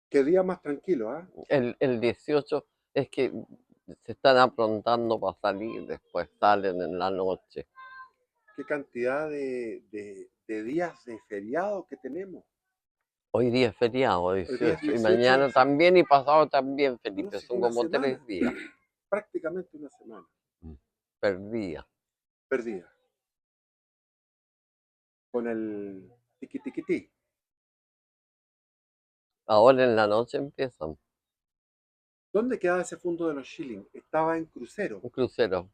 Qué día más tranquilo, ¿ah? El 18 es que se están aprontando para salir, después salen en la noche. Qué cantidad de días de feriado que tenemos. Hoy día es feriado, Hoy día es 18, y 18, mañana también y pasado también, no, Felipe, sí, son una como semana, 3 días. prácticamente una semana Perdía. perdida con el tiqui tiqui ti. Ahora en la noche empiezan. ¿Dónde quedaba ese fondo de los Shilling? Estaba en crucero. Un crucero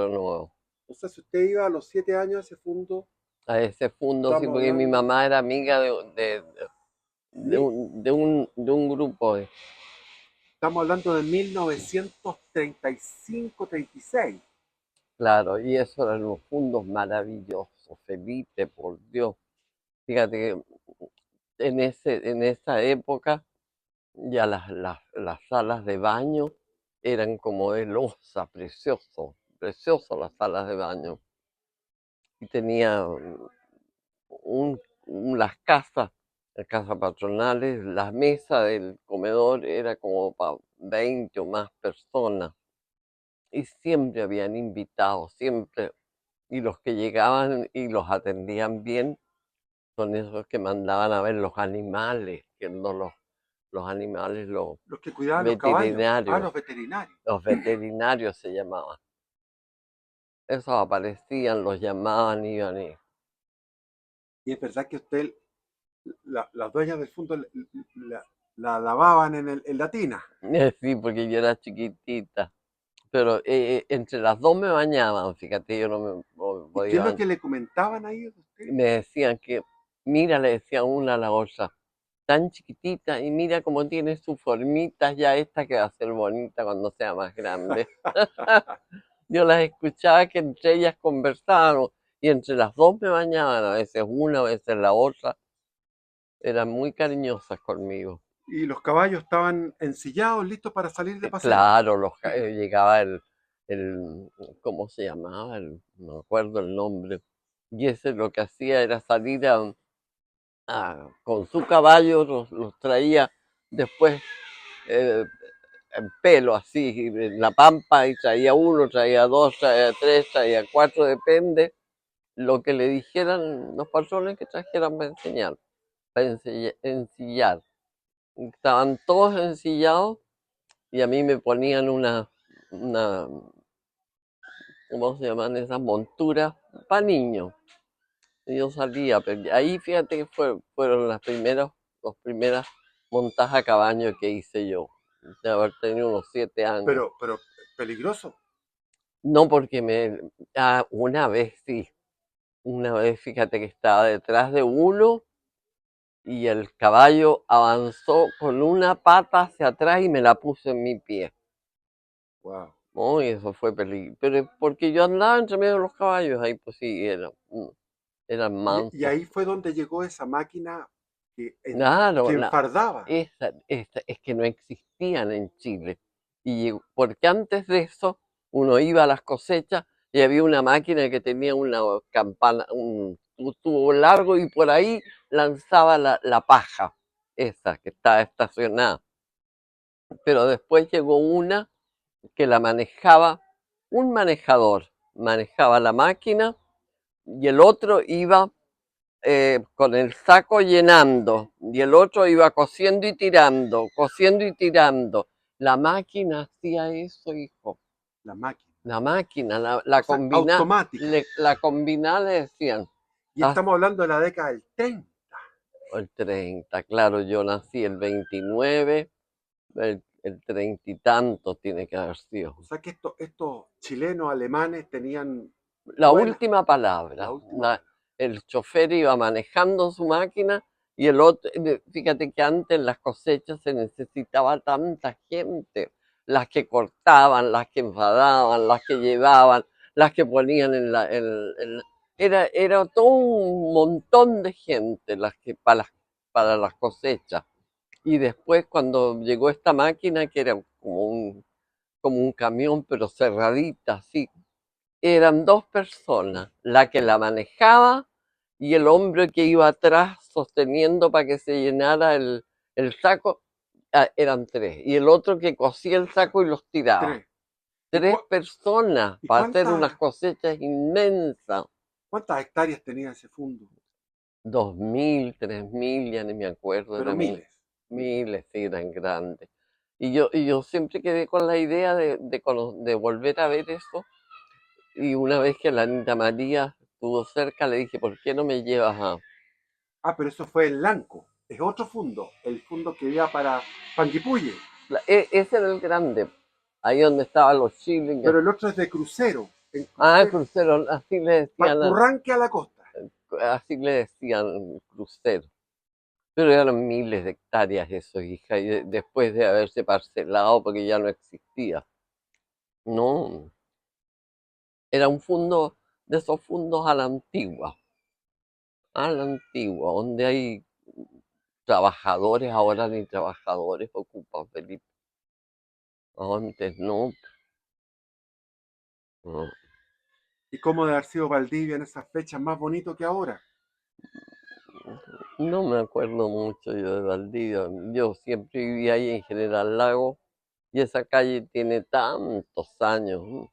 nuevo. O sea, si usted iba a los 7 años a ese fondo, A ese fondo, sí, estamos porque mi hablando mamá era amiga mil, de un grupo. estamos hablando de 1935-36. Claro, y eso eran los fundos maravillosos, Felipe, por Dios. Fíjate que en esa época ya las salas de baño eran como de loza, precioso las salas de baño. Y tenía las casas patronales, la mesa del comedor era como para 20 o más personas. Y siempre habían invitados, siempre. Y los que llegaban y los atendían bien son esos que mandaban a ver los animales, que no los animales, Los que cuidaban los caballos. Ah, veterinarios, los veterinarios. los veterinarios se llamaban. Esos aparecían, los llamaban, iban y... Y es verdad que usted, las dueñas del fondo la, la lavaban en la tina. Sí, porque yo era chiquitita. Pero entre las dos me bañaban, fíjate, yo no me ¿Y qué podía es lo bañar. que le comentaban ahí a usted? Me decían que, mira, le decía una a la otra, tan chiquitita y mira cómo tiene sus formitas ya esta que va a ser bonita cuando sea más grande. Yo las escuchaba que entre ellas conversaban y entre las dos me bañaban, a veces una, a veces la otra. Eran muy cariñosas conmigo. Y los caballos estaban ensillados, listos para salir de paseo. Claro, llegaba el, ¿cómo se llamaba? No me acuerdo el nombre. Y ese lo que hacía era salir con su caballo, los traía después eh, en pelo así, en la pampa, y traía uno, traía dos, traía tres, traía cuatro, depende lo que le dijeran los patrones que trajeran para ensillar. Estaban todos ensillados y a mí me ponían una, ¿cómo se llaman esas monturas? Para niños. Y yo salía, pero ahí fíjate que fueron los primeras montajes a caballo que hice yo, de haber tenido unos 7 años. Pero peligroso. No porque una vez sí, una vez fíjate que estaba detrás de uno y el caballo avanzó con una pata hacia atrás y me la puso en mi pie. Wow. Oh, y eso fue peligro. Pero es porque yo andaba entre medio de los caballos, ahí pues sí, eran Y mansos. ahí fue donde llegó esa máquina que Claro, enfardaba. es que no existían en Chile. Porque antes de eso, uno iba a las cosechas y había una máquina que tenía una campana, un tubo largo y por ahí lanzaba la paja, esa que estaba estacionada. Pero después llegó una que la manejaba un manejador, manejaba la máquina y el otro iba con el saco llenando y el otro iba cosiendo y tirando, cosiendo y tirando. La máquina hacía eso, hijo. La máquina. La máquina, O sea, automática. la combinada le decían. Y "Haz estamos hablando de la década del 30. el 30, claro, yo nací el 29, el 30 y tanto tiene que haber sido. O sea que estos chilenos, alemanes tenían La buena, última la palabra. última palabra. El chofer iba manejando su máquina y el otro, fíjate que antes en las cosechas se necesitaba tanta gente, las que cortaban, las que enfadaban, las que llevaban, las que ponían era todo un montón de gente para las cosechas. Y después cuando llegó esta máquina, que era como un camión, pero cerradita, así, eran dos personas, la que la manejaba y el hombre que iba atrás sosteniendo para que se llenara el saco, eran tres. Y el otro que cosía el saco y los tiraba. 3. ¿Y, Tres personas y para hacer unas cosechas inmensas. cuántas hectáreas tenía ese fondo? 2.000, 3.000, ya ni me acuerdo, Pero eran miles. miles, sí, eran grandes. Y yo siempre quedé con la idea de volver a ver eso. Y una vez que la Anita María estuvo cerca, le dije, ¿por qué no me llevas a...? Ah, pero eso fue en Lanco. Es otro fondo. El fondo que iba para Panguipulli. Ese era el grande, ahí donde estaban los chiles. Pero el otro es de crucero. En Ah, crucero. crucero, Purranque a la costa. así le decían crucero. Pero eran miles de hectáreas eso, hija, y después de haberse parcelado porque ya no existía. No, era un fondo de esos fondos a la antigua, donde hay trabajadores, ahora ni trabajadores ocupan, Felipe. Antes no, no, ¿Y cómo debe haber sido Valdivia en esas fechas más bonito que ahora? no me acuerdo mucho yo de Valdivia. Yo siempre viví ahí en General Lago y esa calle tiene tantos años.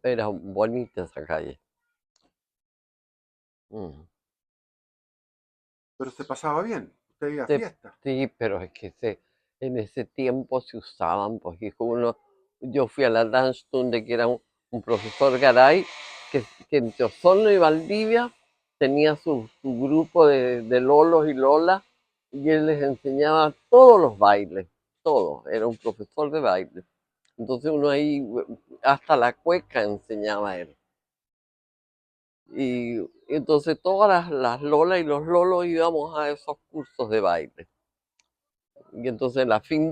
Era bonita esa calle. Mm. Pero se pasaba bien. Usted iba a Sí, fiesta. sí, pero es que en ese tiempo se usaban, pues hijo, yo fui a la Danstun, que era un profesor Garay, que entre Osorno y Valdivia tenía su grupo de lolos y lolas, y él les enseñaba todos los bailes, todo, era un profesor de baile. Entonces uno ahí, hasta la cueca enseñaba él. Y entonces todas las lolas y los lolos íbamos a esos cursos de baile. Y entonces a fin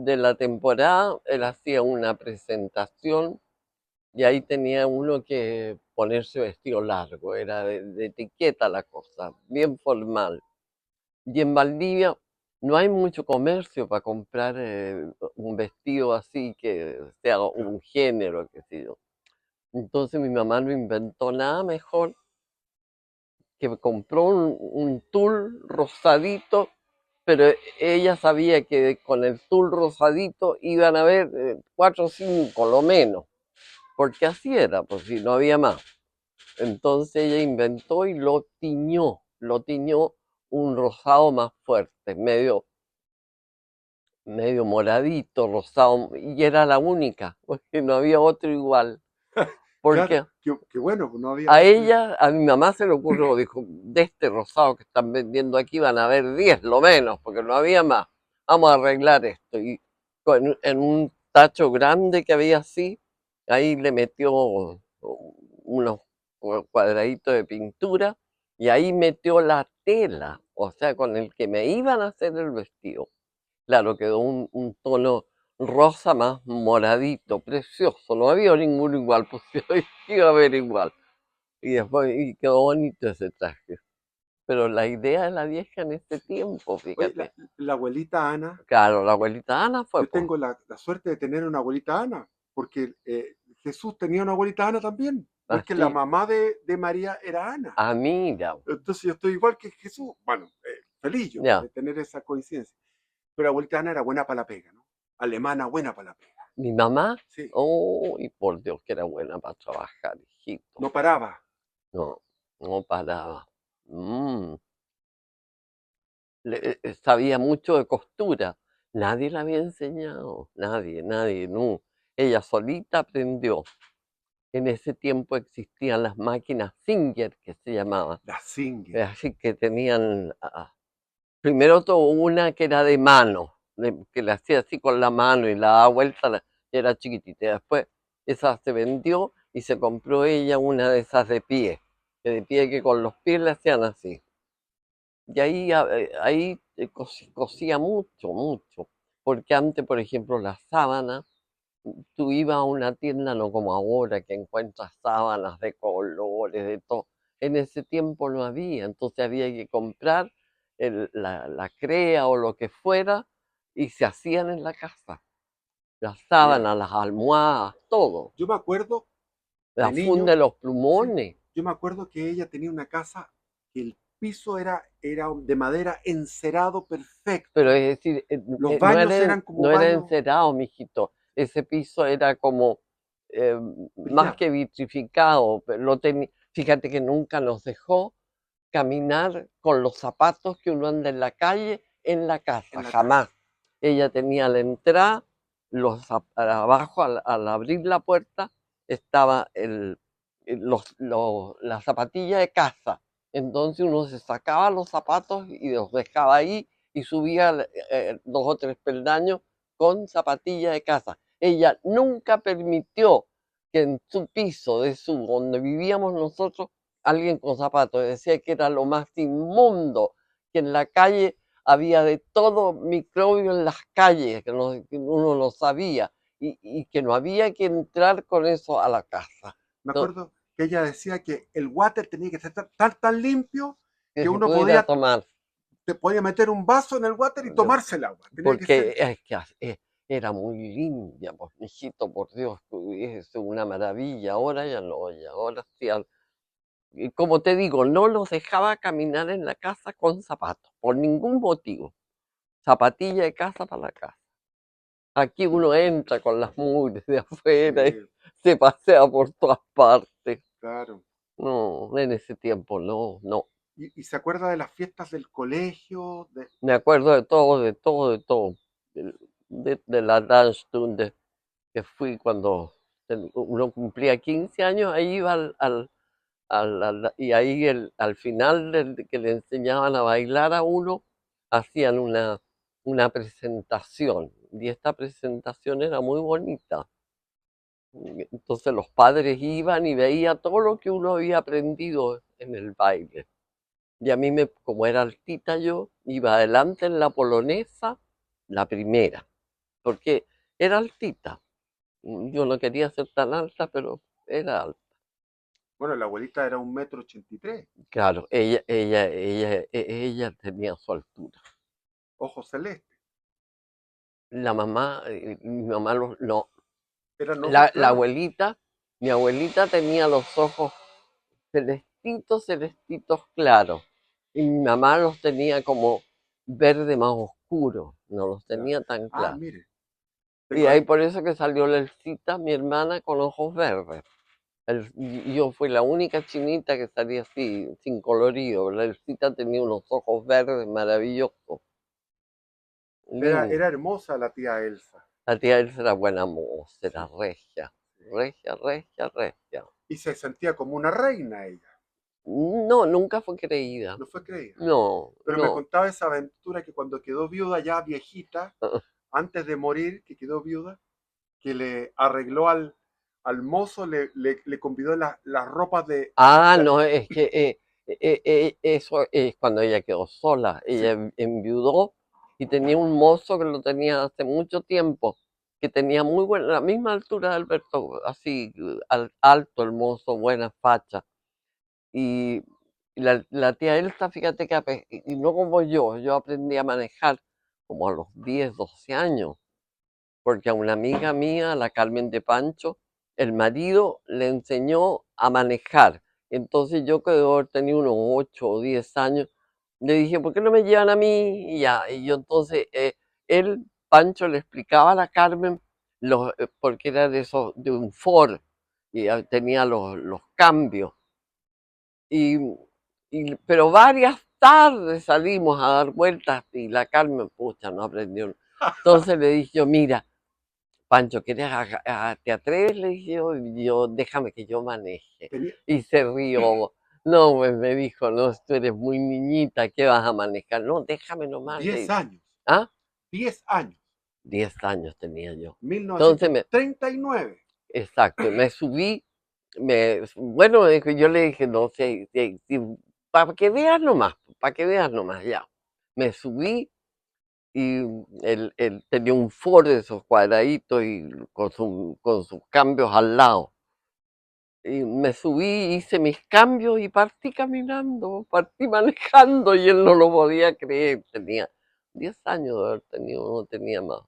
de la temporada él hacía una presentación y ahí tenía uno que ponerse vestido largo, era de etiqueta la cosa, bien formal. Y en Valdivia no hay mucho comercio para comprar un vestido así que sea Claro. un género, qué sé yo. Entonces mi mamá no inventó nada mejor que compró un tul rosadito, pero ella sabía que con el tul rosadito iban a haber 4 o 5 lo menos, porque así era, pues si no había más. Entonces ella inventó y lo tiñó un rosado más fuerte, medio moradito, rosado, y era la única, porque no había otro igual, Claro. porque Qué bueno, pues no había a otro. ella, a mi mamá se le ocurrió, dijo, de este rosado que están vendiendo aquí van a haber 10 lo menos, porque no había más. Vamos a arreglar esto. Y en un tacho grande que había así, ahí le metió unos cuadraditos de pintura y ahí metió la tela, o sea, con el que me iban a hacer el vestido. Claro, quedó un tono rosa más moradito, precioso. No había ninguno igual, pues iba a haber igual. Y después, y quedó bonito ese traje. Pero la idea de la vieja en ese tiempo, Oye, fíjate. la abuelita Ana, Claro, la abuelita Ana fue, yo pues. tengo la suerte de tener una abuelita Ana, porque Jesús tenía una abuelita Ana también, porque la Así, mamá de María era Ana. mira, Entonces yo estoy igual que Jesús. Bueno, feliz yo ya. de tener esa coincidencia. Pero la abuelita Ana era buena para la pega, ¿no? Alemana, buena para la pega. Mi mamá, Sí, oh, y por Dios que era buena para trabajar, hijito. no paraba. No, no paraba. Mm, sabía mucho de costura. Nadie la había enseñado, nadie, no. Ella solita aprendió. En ese tiempo existían las máquinas Singer, que se llamaban. La Singer. Así que tenían, primero tuvo una que era de mano, que la hacía así con la mano y la daba vuelta, era chiquitita. Después esa se vendió y se compró ella una de esas de pie, que con los pies le hacían así. Y ahí cosía mucho, mucho. Porque antes, por ejemplo, las sábanas, tú ibas a una tienda, no como ahora, que encuentras sábanas de colores, de todo. En ese tiempo no había, entonces había que comprar la crea o lo que fuera y se hacían en la casa. Las Ya. sábanas, las almohadas, todo. Yo me acuerdo La de funda niño, de los sí, plumones. yo me acuerdo que ella tenía una casa que piso era de madera encerado perfecto. Pero es decir, Los no baños eran como no era baños encerado, mijito. Ese piso era como más brillados que vitrificado. Fíjate que nunca nos dejó caminar con los zapatos que uno anda en la calle, en la casa, en la casa. jamás. Ella tenía la entrada, abajo al abrir la puerta estaba la zapatilla de casa. Entonces uno se sacaba los zapatos y los dejaba ahí y subía 2 o 3 peldaños con zapatilla de casa. Ella nunca permitió que en su piso, donde vivíamos nosotros, alguien con zapatos. Decía que era lo más inmundo, que en la calle había de todo microbio en las calles, que uno lo sabía, y que no había que entrar con eso a la casa. Me No, acuerdo que ella decía que el water tenía que estar tan limpio que que se uno pudiera tomar, te podía meter un vaso en el water y tomarse el agua. Tenía que ser. porque es que era muy limpia, pues, mijito, por Dios, es una maravilla. Ahora ya no, y ahora sí. Y como te digo, no los dejaba caminar en la casa con zapatos, por ningún motivo. Zapatilla de casa para la casa. Aquí uno entra con las mugres de afuera y Sí, se pasea por todas partes. claro. No, en ese tiempo no, no. Y se acuerda de las fiestas del colegio, Me acuerdo de todo, de todo, de todo. De la Dunde que fui cuando uno cumplía 15 años, ahí iba y ahí al final que le enseñaban a bailar a uno, hacían una presentación. Y esta presentación era muy bonita. Entonces los padres iban y veían todo lo que uno había aprendido en el baile. Y a mí, como era altita yo, iba adelante en la polonesa, la primera, porque era altita. Yo no quería ser tan alta, pero era alta. bueno, la abuelita era 1,83 m, Claro, ella tenía su altura. ojos celestes. La mamá, mi mamá no. Eran ojos La claros. abuelita, mi abuelita tenía los ojos celestitos, celestitos claros. Y mi mamá los tenía como verde más oscuro, no los Ya. tenía tan Ah, claros. mire, Y tengo ahí ahí. por eso que salió la Elcita, mi hermana, con ojos verdes. Y yo fui la única chinita que salía así, sin colorido. La Elcita tenía unos ojos verdes maravillosos, Era lindos. hermosa la tía Elsa. La tía Elsa era buena moza, era Sí, regia, sí. regia, regia, regia. Y se sentía como una reina ella. No, nunca fue creída. No fue creída. No, Pero me no. contaba esa aventura que cuando quedó viuda ya viejita, antes de morir, que quedó viuda, que le arregló al mozo, le convidó las ropas de. Ah, la- no, es que eso es cuando ella quedó sola. Ella sí. enviudó y tenía un mozo que lo tenía hace mucho tiempo, que tenía muy buena, la misma altura de Alberto, así alto el mozo, buena facha. Y la tía Elsa, fíjate que, y no como yo aprendí a manejar como a los 10 12 años, porque a una amiga mía, la Carmen de Pancho, el marido le enseñó a manejar. Entonces yo que debo haber tenido unos 8 o 10 años, le dije, ¿por qué no me llevan a mí? Y ya, y yo entonces, él, Pancho, le explicaba a la Carmen, porque era de un Ford, y tenía los cambios. Y, pero varias tardes salimos a dar vueltas y la Carmen, pucha, no aprendió. Entonces le dije yo, mira, Pancho, te atreves? Le dije yo, y yo, déjame que yo maneje. Tenía Y se rió. No, pues me dijo, no, tú eres muy niñita, ¿qué vas a manejar? No, déjame nomás, le 10 dije. años. ¿Ah? 10 años. 10 años tenía yo. Entonces, 1939. exacto, me subí, bueno, yo le dije, no sé, para que veas nomás, para que veas nomás, ya. Me subí y él tenía un Ford de esos cuadraditos y con sus cambios al lado. Y me subí, hice mis cambios y partí caminando, partí manejando y él no lo podía creer. Tenía 10 años de haber tenido, no tenía más.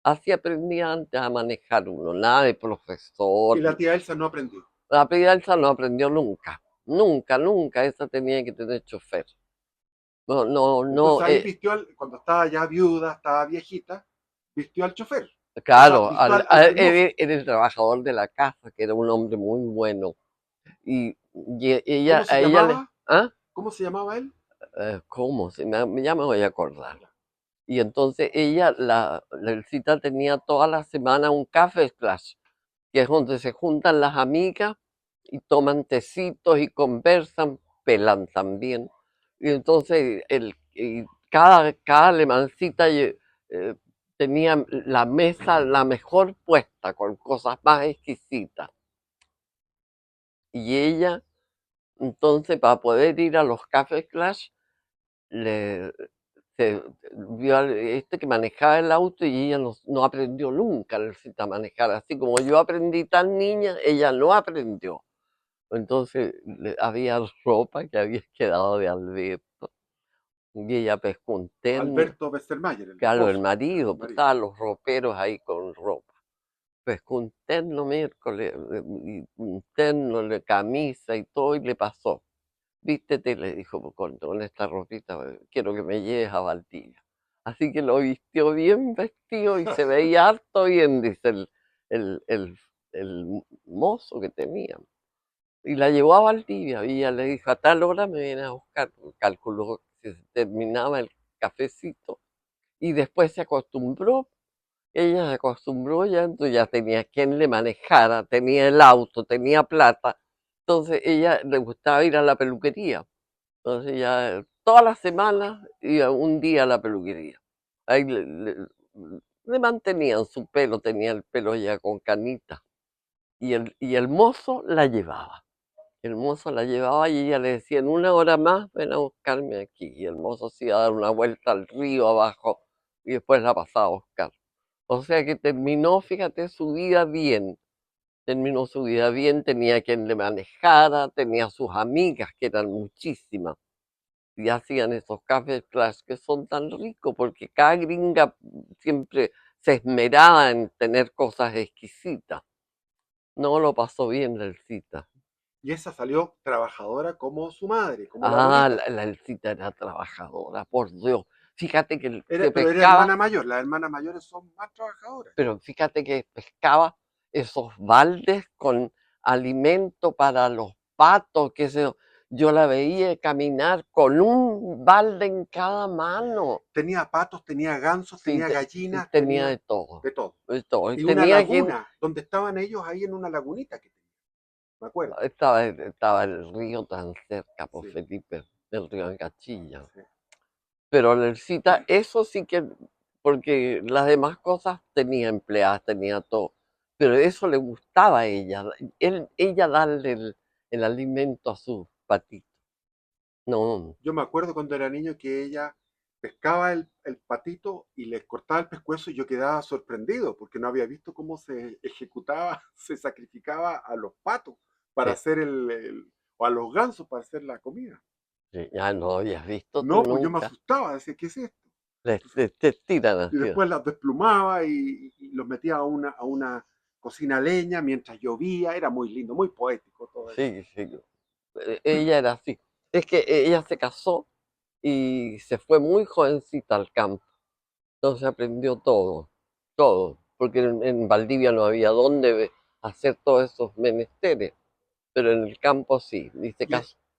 Así aprendí antes a manejar uno, nada de Y profesor. la tía Elsa no aprendió. La Elsa no aprendió nunca. nunca, nunca esa tenía que tener chofer. No, no, no, Entonces ahí vistió cuando estaba ya viuda, estaba viejita, vistió al chofer. O sea, claro, vistió al mozo. era el trabajador de la casa, que era un hombre muy bueno. Y ¿Cómo ella, se a ella le, llamaba? ¿ah? ¿Cómo se llamaba él? ¿Cómo? Ya me voy a acordar. Y entonces ella, la Elcita tenía toda la semana un café splash, que es donde se juntan las amigas y toman tecitos y conversan, pelan también. Y entonces cada alemancita tenía la mesa la mejor puesta, con cosas más exquisitas. Y ella, entonces, para poder ir a los cafés Clash, le, vio al que manejaba el auto y ella no aprendió nunca a manejar. Así como yo aprendí tan niña, ella no aprendió. Entonces había ropa que había quedado de Alberto. Y ella pescó un terno, Alberto Westermayer, el claro, el esposo, marido, el pues marido. estaban los roperos ahí con ropa. Pescó un terno miércoles, y un terno de camisa y todo, y le pasó. Vístete, le dijo, con esta ropita, quiero que me lleves a Valdivia. Así que lo vistió bien vestido y se veía harto bien, dice el, el, el mozo que tenía. Y la llevó a Valdivia y ella le dijo, a tal hora me viene a buscar. Calculó que se terminaba el cafecito y después se acostumbró. Ella se acostumbró ya, entonces ya tenía quien le manejara, tenía el auto, tenía plata. Entonces ella le gustaba ir a la peluquería. Entonces ya todas las semanas iba un día a la peluquería. Ahí le mantenían su pelo, tenía el pelo ya con canita. Y el mozo la llevaba. El mozo la llevaba y ella le decía, en una hora más ven a buscarme aquí. Y el mozo se iba a dar una vuelta al río abajo y después la pasaba a buscar. O sea que terminó, fíjate, su vida bien. Terminó su vida bien, tenía quien le manejara, tenía sus amigas, que eran muchísimas, y hacían esos cafés flash que son tan ricos, porque cada gringa siempre se esmeraba en tener cosas exquisitas. No lo pasó bien la Elcita. Y esa salió trabajadora como su madre, como la Ah, abuelita. la Elcita era trabajadora, por Dios. Fíjate que Era, se pero era pescaba, hermana mayor, las hermanas mayores son más trabajadoras. pero fíjate que pescaba esos baldes con alimento para los patos, que yo la veía caminar con un balde en cada mano. Tenía patos, tenía gansos, Sí, tenía gallinas, tenía tenía de todo, de todo. de todo. Y Y una tenía quien, laguna, donde estaban ellos ahí en una lagunita que tenía, me acuerdo. estaba el río tan cerca, por Sí, Felipe, el río de Cachilla. sí. Pero Nercita, eso sí que, porque las demás cosas tenía empleadas, tenía todo. Pero eso le gustaba a ella, ella darle el alimento a sus patitos. No, Yo me acuerdo cuando era niño que ella pescaba el patito y les cortaba el pescuezo y yo quedaba sorprendido porque no había visto cómo se ejecutaba, se sacrificaba a los patos para sí, hacer o a los gansos para hacer la comida. sí, ya no habías visto tú No, pues yo me nunca. asustaba, decía, ¿qué es esto? Les, Entonces, les, les tiran y así. después las desplumaba y los metía a una cocina a leña mientras llovía, era muy lindo, muy poético todo eso. Sí, sí. Ella era así. Es que ella se casó y se fue muy jovencita al campo. Entonces aprendió todo, todo. Porque en Valdivia no había dónde hacer todos esos menesteres. Pero en el campo sí. Y Y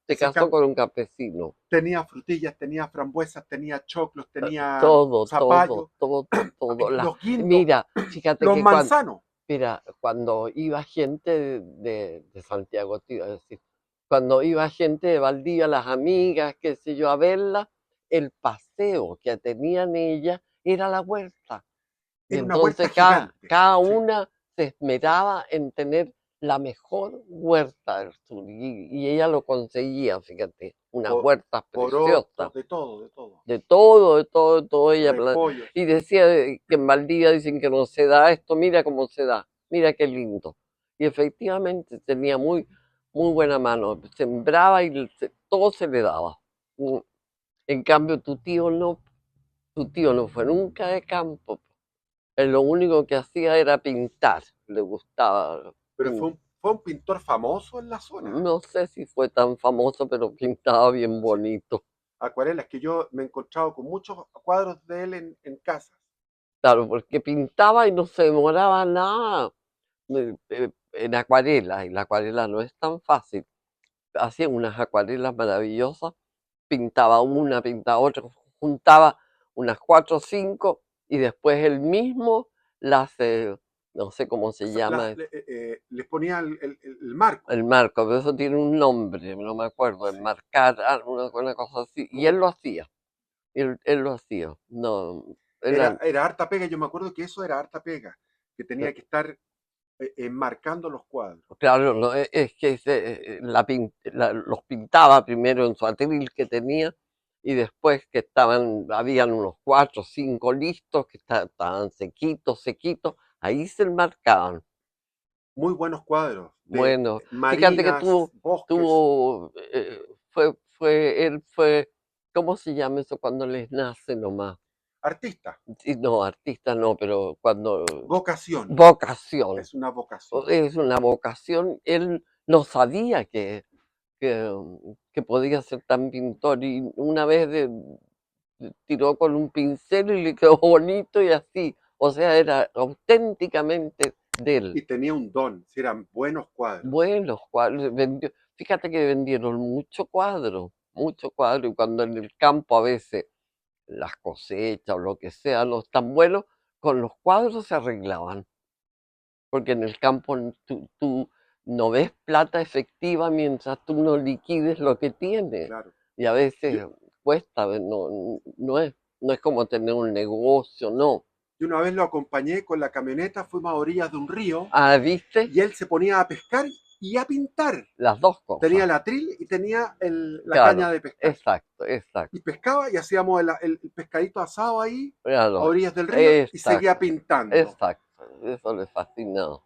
se ese casó campo con un campesino. tenía frutillas, tenía frambuesas, tenía choclos, tenía Todo, todo, zapallos, todo, todo. los guindos, Mira, fíjate los que manzanos. cuando iba gente de Santiago, te iba a decir, cuando iba gente de Valdivia, las amigas, qué sé yo, a verla, el paseo que tenían ellas era la huerta. Y Era una huerta entonces gigante. cada Sí, una se sí. esmeraba en tener la mejor huerta del sur. Y ella lo conseguía, fíjate, unas huertas Porotos, preciosas. de todo, de todo. De todo, de todo, de todo ella. Repollos. Y decía que en Valdivia dicen que no se da esto, mira cómo se da, mira qué lindo. Y efectivamente tenía muy, muy buena mano, sembraba y todo se le daba. Mm. En cambio, tu tío no fue nunca de campo. Él lo único que hacía era pintar, le gustaba Pero fue pintar. un, fue un pintor famoso en la zona. No sé si fue tan famoso, pero pintaba bien Sí, bonito. acuarelas que yo me he encontrado con muchos cuadros de él en casas. Claro, porque pintaba y no se demoraba nada en acuarela, y la acuarela no es tan fácil. Hacía unas acuarelas maravillosas, pintaba una, pintaba otra, juntaba unas 4 o 5 y después él mismo las, no sé cómo se llama, Les ponía el marco. el marco, pero eso tiene un nombre, no me acuerdo, Sí. enmarcar, una cosa así, y él lo hacía, él lo hacía, no, era, Era harta pega, yo me acuerdo que eso era harta pega, que eh, tenía que estar enmarcando los cuadros. claro, no, es que los pintaba primero en su atril que tenía y después que habían unos 4 o 5 listos que estaban sequitos, sequitos, ahí se enmarcaban. Muy buenos cuadros de Bueno, fíjate que marinas, bosques, él fue, ¿cómo se llama eso cuando les nace nomás? artista, Sí, no, artista no, pero cuando vocación, vocación, es una vocación. es una vocación, él no sabía que podía ser tan pintor y una vez tiró con un pincel y le quedó bonito y así, o sea, era auténticamente de él. Y tenía un don, si eran buenos cuadros. Buenos cuadros, fíjate que vendieron mucho cuadro, y cuando en el campo a veces las cosechas o lo que sea no están buenos, con los cuadros se arreglaban, porque en el campo tú no ves plata efectiva mientras tú no liquides lo que tienes, Claro. y a Yo, veces cuesta, no es como tener un negocio, no. yo una vez lo acompañé con la camioneta, fuimos a orillas de un río Ah, ¿viste? y él se ponía a pescar y a pintar. Las dos Tenía cosas, el atril y tenía la caña claro, de pescar. exacto, exacto, Y pescaba y hacíamos el pescadito asado ahí a claro, orillas del río y seguía exacto, pintando. exacto, eso le fascinó.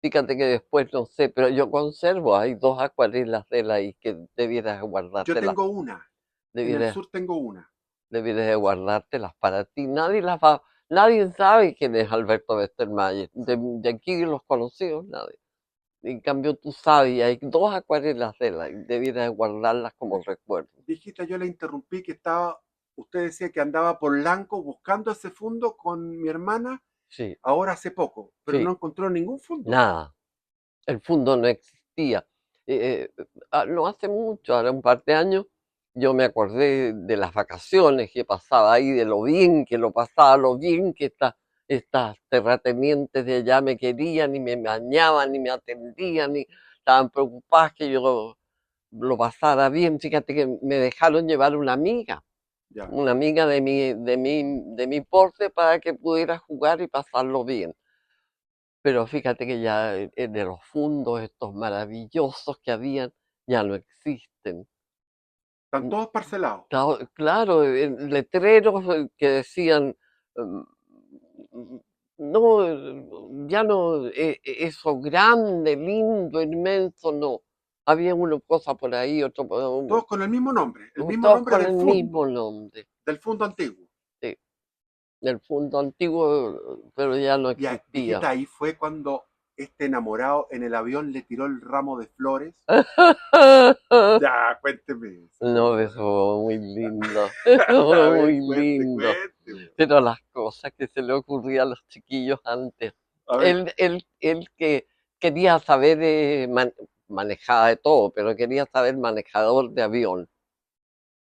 Fíjate que después no sé, pero yo conservo, hay 2 acuarelas de él ahí que debieras Yo guardártelas, tengo una, en el debieras, sur tengo una. debieras de guardártelas para ti. Nadie sabe quién es Alberto Westermayer, de aquí los conocidos, nadie. En cambio tú sabes, y hay 2 acuarelas de él ahí, debieras de guardarlas como recuerdo. Viejita, yo la interrumpí que estaba, usted decía que andaba por Lanco buscando ese fondo con mi hermana Sí, ahora hace poco, pero no sí, encontró ningún fondo. nada. El fondo no existía. No hace mucho, ahora un par de años, yo me acordé de las vacaciones que pasaba ahí, de lo bien que lo pasaba, lo bien que estas terratenientes de allá me querían y me bañaban y me atendían y estaban preocupadas que yo lo pasara bien. Fíjate que me dejaron llevar Ya, una amiga de mi porte para que pudiera jugar y pasarlo bien. Pero fíjate que ya de los fundos estos maravillosos que habían, ya no existen. están Mm, todos parcelados. Claro, letreros que decían, mm, no, ya no, eso grande, lindo, inmenso, no. Había una cosa por ahí, otro, Todos con el mismo todos nombre con el mismo nombre, del fondo antiguo. sí, del fondo antiguo, pero ya no Ya, existía. viejita, ahí fue cuando este enamorado en el avión le tiró el ramo de flores. Ya, cuénteme eso. No, eso muy lindo, A ver, muy cuente, lindo. cuénteme. Pero las cosas que se le ocurrían a los chiquillos antes. A ver, Él que quería saber, manejaba de todo, pero quería saber manejador de avión.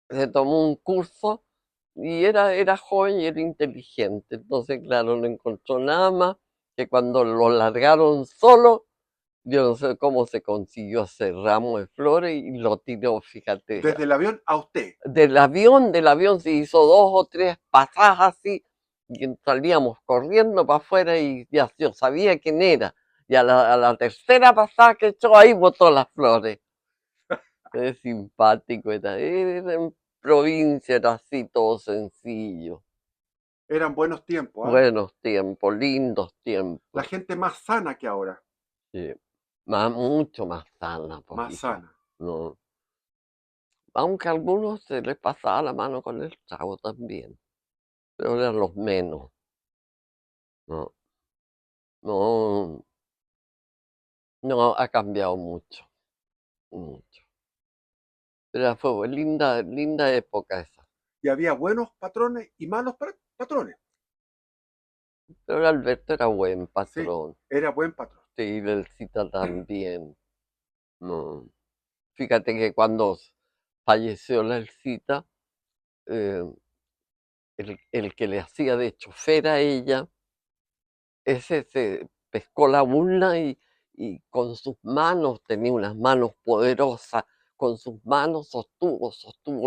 Se tomó un curso y era joven y era inteligente. Entonces, claro, no encontró nada más que cuando lo largaron solo, yo no sé cómo se consiguió ese ramo de flores y lo tiró, fíjate. desde el avión a usted. Del avión se hizo 2 o 3 pasadas así, y salíamos corriendo para afuera y ya yo sabía quién era. Y a la tercera pasada que echó ahí botó las flores. Es simpático, era en provincia, era así todo sencillo. Eran buenos tiempos, ¿ah? Buenos tiempos, lindos La tiempos. gente más sana que ahora, Sí. Mucho más sana, pues más hija. sana. No. Aunque a algunos se les pasaba la mano con el trago también, pero eran los menos. No, no, No, ha cambiado mucho, mucho. Pero fue linda, linda época esa. Y había buenos patrones y malos patrones. Pero Alberto era buen Sí, patrón. era buen patrón. Sí, Lelcita también. No. Fíjate que cuando falleció Lelcita, eh, el que le hacía de chofer a ella, ese se pescó la urna y con sus manos, tenía unas manos poderosas, con sus manos sostuvo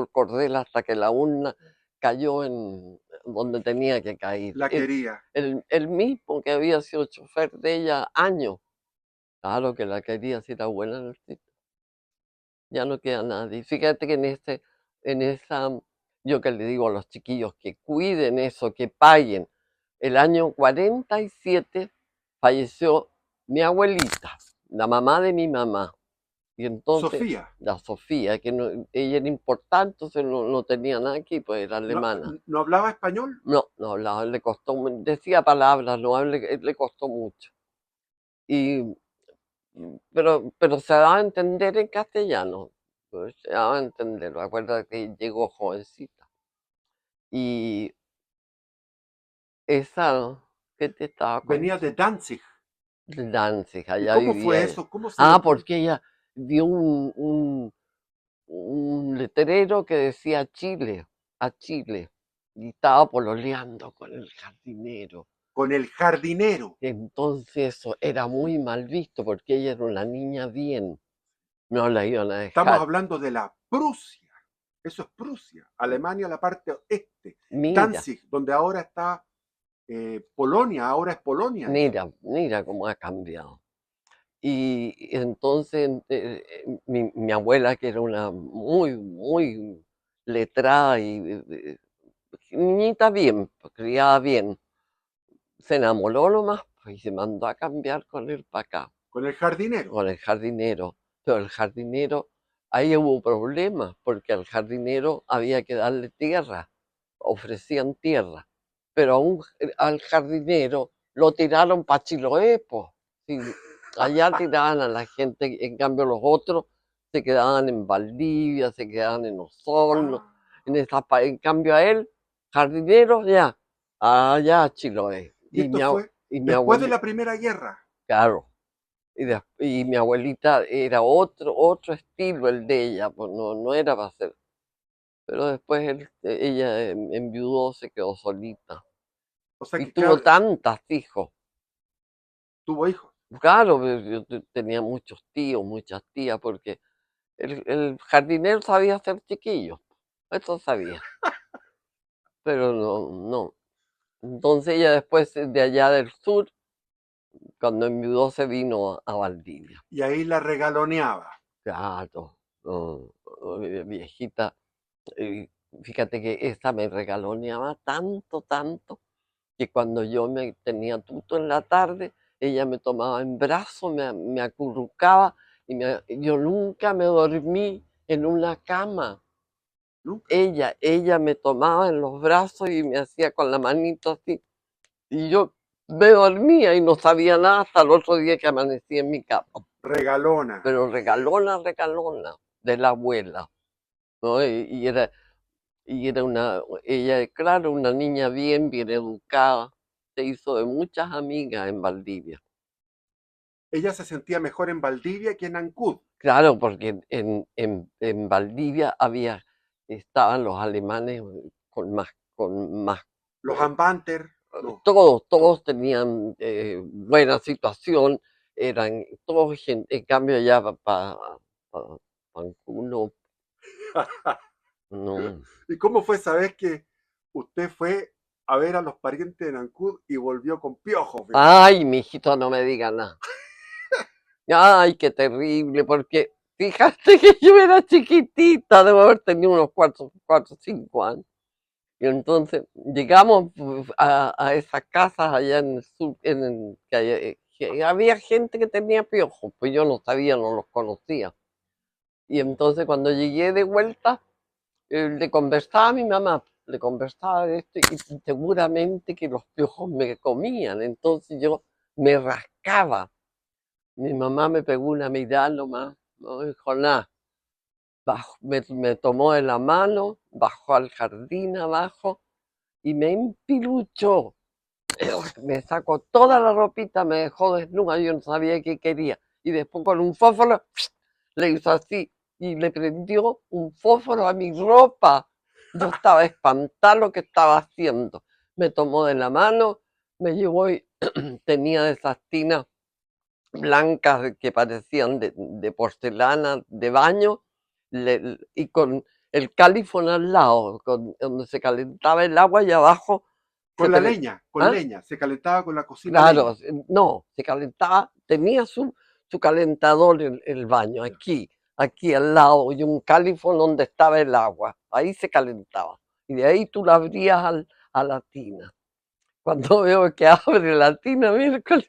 el cordel hasta que la urna cayó en donde tenía que caer. La quería. El mismo que había sido chofer de ella años, claro que la quería, si era buena en el sitio. Ya no queda nadie. Fíjate que en esa, yo que le digo a los chiquillos que cuiden eso, que paguen. El año 47 falleció mi abuelita, la mamá de mi mamá. Y entonces, Sofía. la Sofía, que ella era importante, entonces no tenía nada aquí, pues era ¿No, alemana. no hablaba español? No hablaba, le costó, decía palabras, le costó mucho. Y pero se daba a entender en castellano, pues, se daba a entender. Me acuerdo que llegó jovencita. Y esa que te estaba Venía de contando, Danzig. de Danzig, ¿Y allá cómo fue vivía ella. eso? ¿Cómo se Ah, metió? porque ella vio un letrero que decía Chile, a Chile, y estaba pololeando con el jardinero. Con el jardinero. Entonces eso era muy mal visto porque ella era una niña bien, no la iban a Estamos dejar. hablando de la Prusia. Eso es Prusia. Alemania, la parte este. Mira, Danzig, donde ahora está Polonia, ahora es Polonia eso. mira cómo ha cambiado. Y entonces mi abuela, que era una muy letrada y niñita bien, pues, criada bien, se enamoró nomás pues, y se mandó a cambiar con él para acá, Con el jardinero. con el jardinero. Pero el jardinero, ahí hubo problemas, porque al jardinero había que darle tierra, ofrecían tierra, pero al jardinero lo tiraron para Chiloé, po. Sí, allá tiraban a la gente, en cambio los otros se quedaban en Valdivia, se quedaban en Osorno, Ah, en cambio a él, jardinero, ya, allá a Chiloé. y esto fue Y mi después de abuelita, la Primera Guerra. claro, y mi abuelita era otro estilo el de ella, pues no era para ser. Pero después ella enviudó, se quedó solita. O sea Y que, tuvo claro, tantas hijos. tuvo hijos. Claro, pues, yo tenía muchos tíos, muchas tías, porque el jardinero sabía hacer chiquillos. Eso sabía. Pero no. Entonces ella después de allá del sur, cuando enviudó, se vino a Valdivia. Y ahí la regaloneaba. Claro, viejita. Y fíjate que esa me regaloneaba tanto, que cuando yo me tenía tuto en la tarde, ella me tomaba en brazos, me acurrucaba y yo nunca me dormí en una cama. Nunca. Ella me tomaba en los brazos y me hacía con la manito así. Y yo me dormía y no sabía nada hasta el otro día que amanecí en mi cama. Regalona. Pero regalona de la abuela, ¿no? Ella, claro, una niña bien educada, se hizo de muchas amigas en Valdivia. Ella se sentía mejor en Valdivia que en Ancud. Claro, porque en Valdivia estaban los alemanes con más, Los Ambanter, no. todos tenían buena situación, eran todos gente, en cambio ya para Pancuno, no. ¿Y cómo fue saber que usted fue a ver a los parientes en Ancud y volvió con piojos, viejo? Ay, mijito, no me diga nada. Ay, qué terrible, porque fíjate que yo era chiquitita, debo haber tenido unos 4 o 5 años. Y entonces llegamos pues, a esas casas allá en el sur, que había gente que tenía piojos, pues yo no sabía, no los conocía. Y entonces cuando llegué de vuelta, le conversaba a mi mamá, le conversaba de esto y seguramente que los piojos me comían. Entonces yo me rascaba Mi mamá me pegó una mirada nomás, no dijo nada. Me tomó de la mano, bajó al jardín abajo y me empiluchó. Me sacó toda la ropita, me dejó desnuda, yo no sabía qué quería. Y después con un fósforo le hizo así y le prendió un fósforo a mi ropa. Yo estaba espantada lo que estaba haciendo. Me tomó de la mano, me llevó y tenía de esas tinas blancas que parecían de porcelana de baño y con el califón al lado, donde se calentaba el agua y abajo se Con la pre- leña, con ¿Ah? leña. Se calentaba con la cocina Claro, leña. no, se calentaba, tenía su calentador el baño, Ya. aquí al lado, y un califón donde estaba el agua, ahí se calentaba. Y de ahí tú la abrías a la tina. Cuando veo que abre la tina miércoles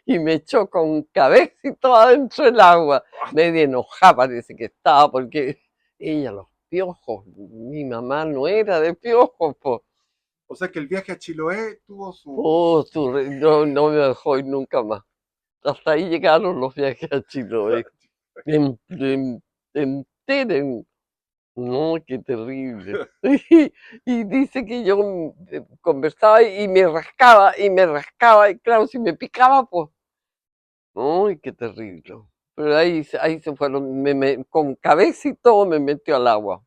y me echó con cabeza y todo adentro del agua, Ah, medio enojada parece que estaba, porque ella los piojos, mi mamá no era de piojos, pues. o sea que el viaje a Chiloé tuvo su... Oh, no, no me dejó ir nunca más. Hasta ahí llegaron los viajes a Chiloé. Enteren. No, qué terrible. Y dice que yo conversaba y me rascaba, y claro, si me picaba, pues, uy, qué terrible. Pero ahí se fueron, con cabeza y todo me metió al agua.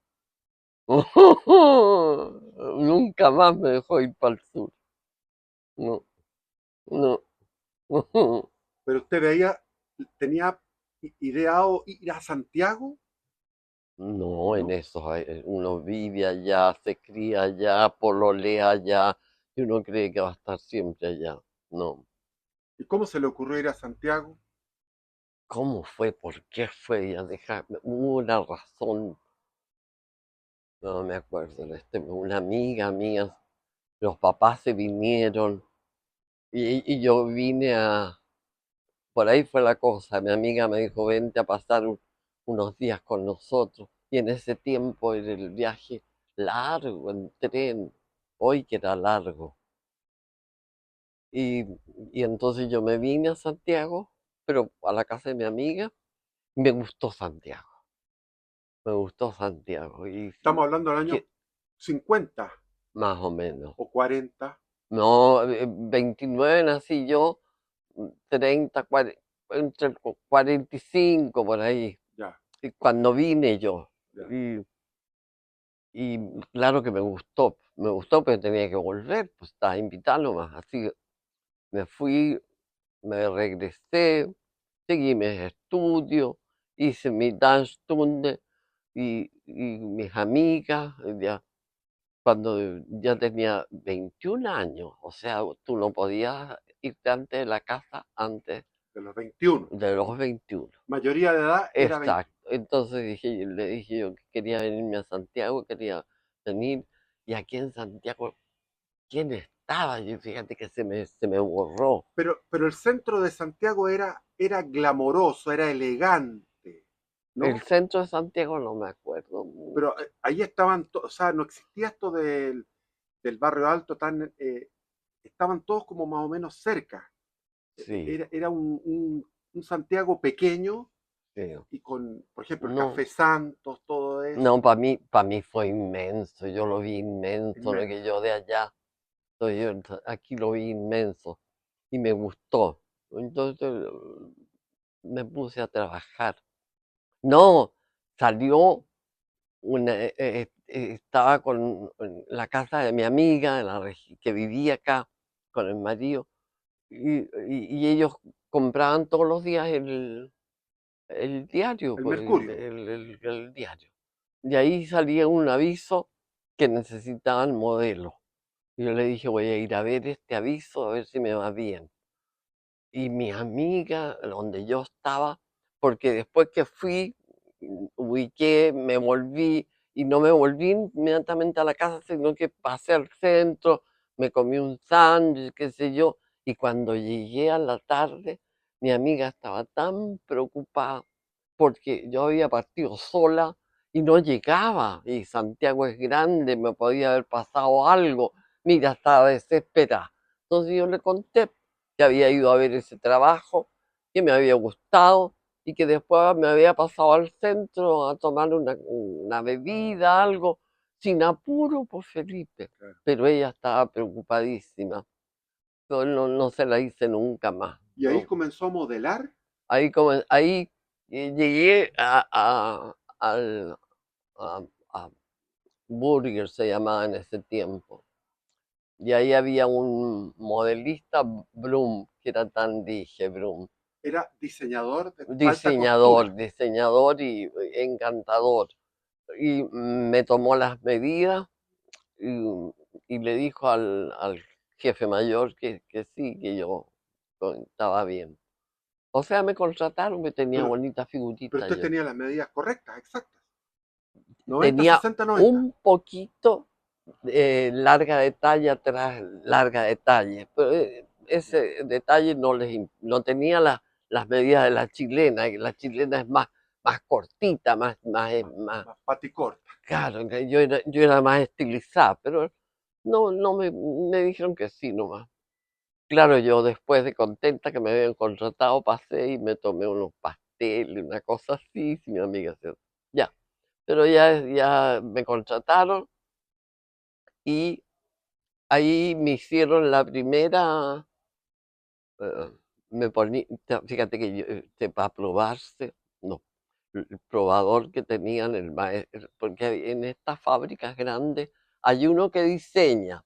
Nunca más me dejó ir para el sur. No, no. Pero usted veía, tenía ideado ir a Santiago, No, en ¿no? eso uno vive allá, se cría allá, pololea allá, y uno cree que va a estar siempre allá. No. ¿Y cómo se le ocurrió ir a Santiago? ¿Cómo fue? ¿Por qué fue? Ya hubo una razón, no me acuerdo. Una amiga mía, los papás se vinieron y yo vine por ahí fue la cosa. Mi amiga me dijo, vente a pasar unos días con nosotros. Y en ese tiempo era el viaje largo, en tren, hoy que era largo. Y, y entonces yo me vine a Santiago, pero a la casa de mi amiga, me gustó Santiago. Me gustó Santiago. Y Estamos hablando del año que, 50 más o menos. o 40. No, 29 nací yo, 30, entre el 45 por ahí, Ya, y cuando vine yo. ya. Y, y claro que me gustó, pero tenía que volver, pues estaba invitado nomás. Así que me fui, me regresé, seguí mis estudios, hice mi dance y mis amigas, ya cuando ya tenía 21 años, o sea, tú no podías irte antes de la casa antes De los 21. de los 21. Mayoría de edad era 20. Exacto. Entonces le dije yo que quería venirme a Santiago, quería venir, y aquí en Santiago, ¿quién estaba? Yo fíjate que se me borró. Pero el centro de Santiago era glamoroso, era elegante, El ¿no? centro de Santiago no me acuerdo Pero mucho. ahí estaban, o sea, no existía esto del barrio alto tan... estaban todos como más o menos cerca. Sí, Era un Santiago pequeño sí. y con, por ejemplo, el No, Café Santos, todo no, eso, para mí fue inmenso, yo lo vi inmenso, lo que inmenso. yo de allá. Entonces aquí lo vi inmenso y me gustó. Entonces me puse a trabajar. No, salió estaba en la casa de mi amiga que vivía acá con el marido y ellos compraban todos los días el diario, El pues, Mercurio. el diario. De ahí salía un aviso que necesitaban modelo. Y yo le dije, voy a ir a ver este aviso, a ver si me va bien. Y mi amiga, donde yo estaba, porque después que fui, ubiqué, me volví, y no me volví inmediatamente a la casa, sino que pasé al centro, me comí un sándwich, qué sé yo, y cuando llegué a la tarde, mi amiga estaba tan preocupada porque yo había partido sola y no llegaba, y Santiago es grande, me podía haber pasado algo, mira, estaba desesperada. Entonces yo le conté que había ido a ver ese trabajo que me había gustado y que después me había pasado al centro a tomar una bebida, algo, sin apuro por Felipe. Claro. Pero ella estaba preocupadísima. Yo no se la hice nunca más. Y ahí No. comenzó a modelar. Ahí llegué a, a Burger, se llamaba en ese tiempo. Y ahí había un modelista, Brum, que era tan dije, Brum. Era diseñador de alta costura. Diseñador y encantador. Y me tomó las medidas y, y le dijo al jefe mayor que sí, que yo estaba bien. O sea, me contrataron, que tenía Pero, bonita pero figurita usted yo. tenía las medidas correctas, exactas. 90, Tenía 60, 90. un poquito larga de talla atrás, larga de talle, pero Ya. ese detalle no tenía las medidas de la chilena, que la chilena es más cortita, más, Más paticorta. claro, que yo era más estilizada, pero no me dijeron que sí nomás. Claro, yo después de contenta que me habían contratado, pasé y me tomé unos pasteles, una cosa así, si mi amiga se... Ya, pero ya me contrataron y ahí me hicieron la primera, fíjate que para probarse, no, el probador que tenían el maestro, porque en estas fábricas grandes hay uno que diseña,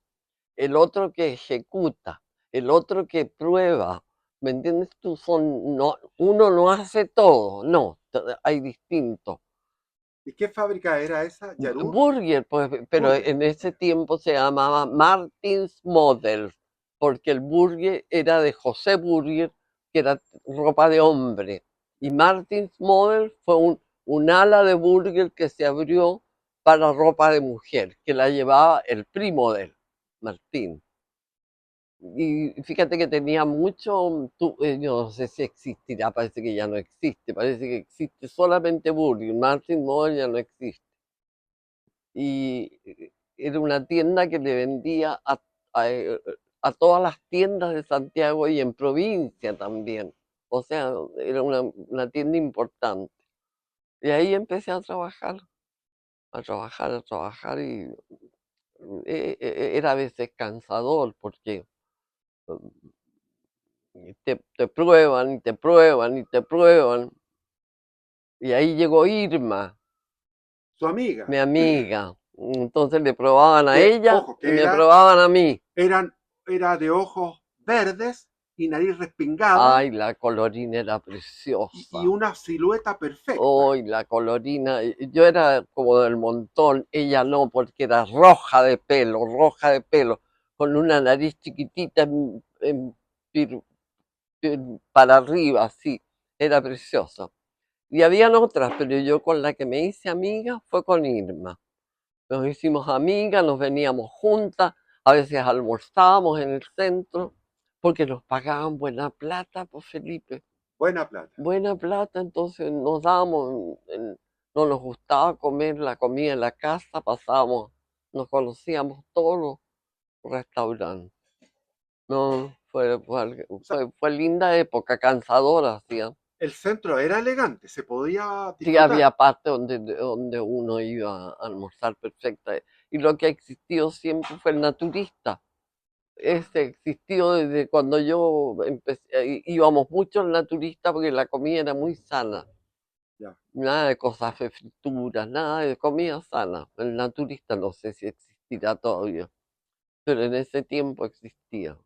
el otro que ejecuta, el otro que prueba, ¿me entiendes tú? No, uno no hace todo, no, hay distintos. ¿Y qué fábrica era esa? ¿Yarur? Burger, pues, pero Burger. en ese Ya. tiempo se llamaba Martins Models, porque el Burger era de José Burger, que era ropa de hombre. Y Ya. Martins Models fue un ala de Burger que se abrió para ropa de mujer, que la llevaba el primo de él, Martín. Y fíjate que tenía mucho, yo no sé si existirá, parece que ya no existe, parece que existe solamente Burger, Martins Models ya no existe. Y era una tienda que le vendía a todas las tiendas de Santiago y en provincia también. O sea, era una tienda importante. Y ahí empecé a trabajar, a trabajar y era a veces cansador porque te prueban y te prueban y te prueban. Y ahí llegó Irma, Su amiga. mi amiga. Entonces le probaban a Que, ella ojo, y que me probaban a mí. era de ojos verdes y nariz respingada Ay, la colorina era y preciosa. una silueta perfecta. Ay, la colorina. Yo era como del montón, ella no, porque era roja de pelo, con una nariz chiquitita pir- para arriba, así. Era preciosa. Y habían otras, pero yo con la que me hice amiga fue con Irma. Nos hicimos amigas, nos veníamos juntas, a veces almorzábamos en el centro, porque nos pagaban buena plata, pues Felipe. Buena plata. Buena plata, entonces nos dábamos, no nos gustaba comer la comida en la casa, pasábamos, nos conocíamos todos los restaurantes. No, O sea, fue linda época, cansadora, ¿sí? el centro era elegante, se podía Sí, disfrutar. había parte donde uno iba a almorzar perfecta. Y lo que ha existido siempre fue el naturista. Ese existió desde cuando yo empecé, íbamos mucho al naturista porque la comida era muy sana. Ya. Nada de cosas de frituras, nada de comida sana. El naturista no sé si existirá todavía, pero en ese tiempo existía.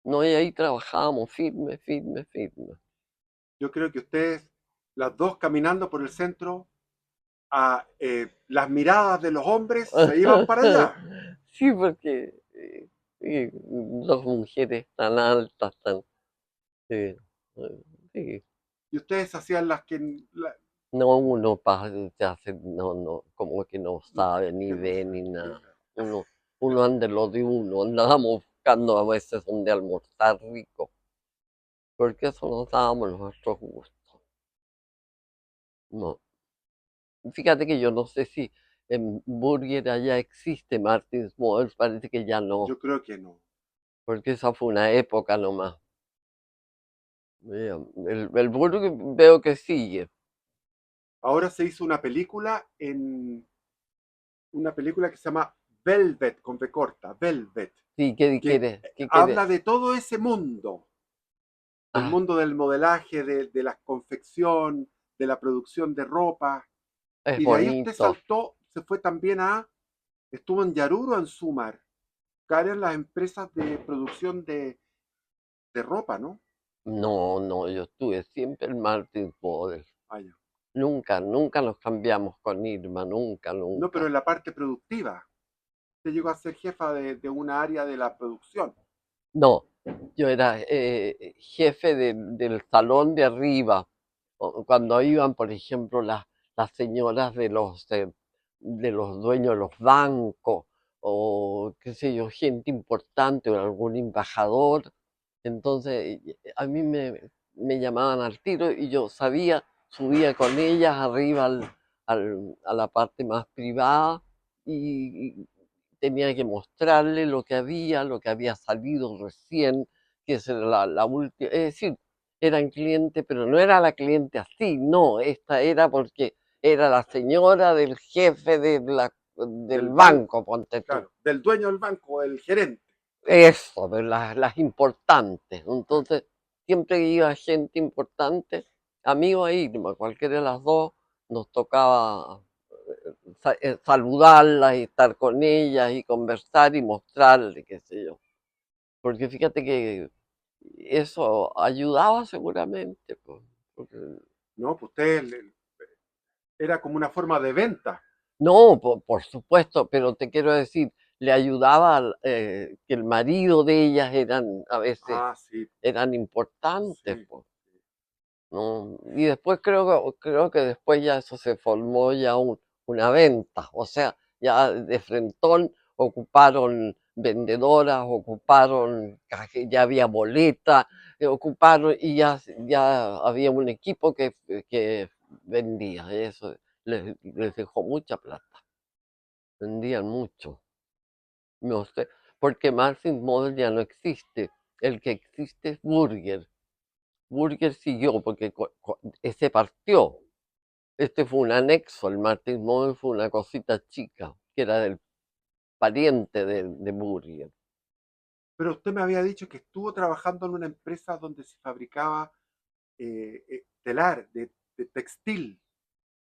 No, y ahí trabajábamos firme, firme, firme. Yo creo que ustedes, las dos caminando por el centro, las miradas de los hombres se iban para allá. Sí, porque dos mujeres tan altas, tan... eh, sí. Y ustedes hacían No, se hace, no, como que no sabe, ni que no ve, sé, ni qué nada. raro. Uno anda en lo de uno, andábamos buscando a veces donde almorzar rico, porque eso nos dábamos nuestros gustos. No. Fíjate que yo no sé si en Burger allá existe Martins Models, parece que ya no, Yo creo que no. porque esa fue una época nomás. El Burger veo que sigue. Ahora se hizo una película que se llama Velvet, con V corta, Velvet, Sí, ¿qué que quiere? ¿Qué quiere? habla de todo ese mundo, del Ah, mundo del modelaje, de la confección, de la producción de ropa. es Y de ahí usted bonito. saltó, se fue también estuvo en Yaruro, en Sumar, que eran las empresas de producción de ropa, ¿no? No, no, yo estuve siempre en Martins Model. Allá. Nunca, nunca nos cambiamos con Irma, nunca, No, pero nunca. en la parte productiva. Usted llegó a ser jefa de una área de la producción. No, yo era jefe del salón de arriba. Cuando iban, por ejemplo, las señoras de los dueños de los bancos, o qué sé yo, gente importante o algún embajador, entonces a mí me llamaban al tiro y yo sabía, subía con ellas arriba a la parte más privada y tenía que mostrarle lo que había salido recién, que es la última, es decir, eran clientes, pero no era la cliente así, no, esta era porque era la señora del jefe del Del banco, banco, ponte tú. claro, del dueño del banco, el gerente. Eso, de las importantes. Claro. Entonces, siempre que iba gente importante, amigo a Irma, cualquiera de las dos, nos tocaba saludarlas y estar con ellas y conversar y mostrarle, qué sé yo. Porque fíjate que eso ayudaba seguramente, pues, porque No, pues usted era como una forma de venta. no, por supuesto, pero te quiero decir, le ayudaba que el marido de ellas a veces Ah, sí, eran importantes, sí. pues, ¿no? Y después creo que después ya eso se formó ya una venta, o sea, ya de frentón ocuparon vendedoras, ocuparon, ya había boleta, ocuparon y ya había un equipo que vendía, eso les dejó mucha plata, vendían mucho, no sé, porque Martin Model ya no existe, el que existe es Burger. Burger siguió porque ese partió. Este fue un anexo, el Martin Model fue una cosita chica, que era del pariente de Burger. Pero usted me había dicho que estuvo trabajando en una empresa donde se fabricaba telar, de textil.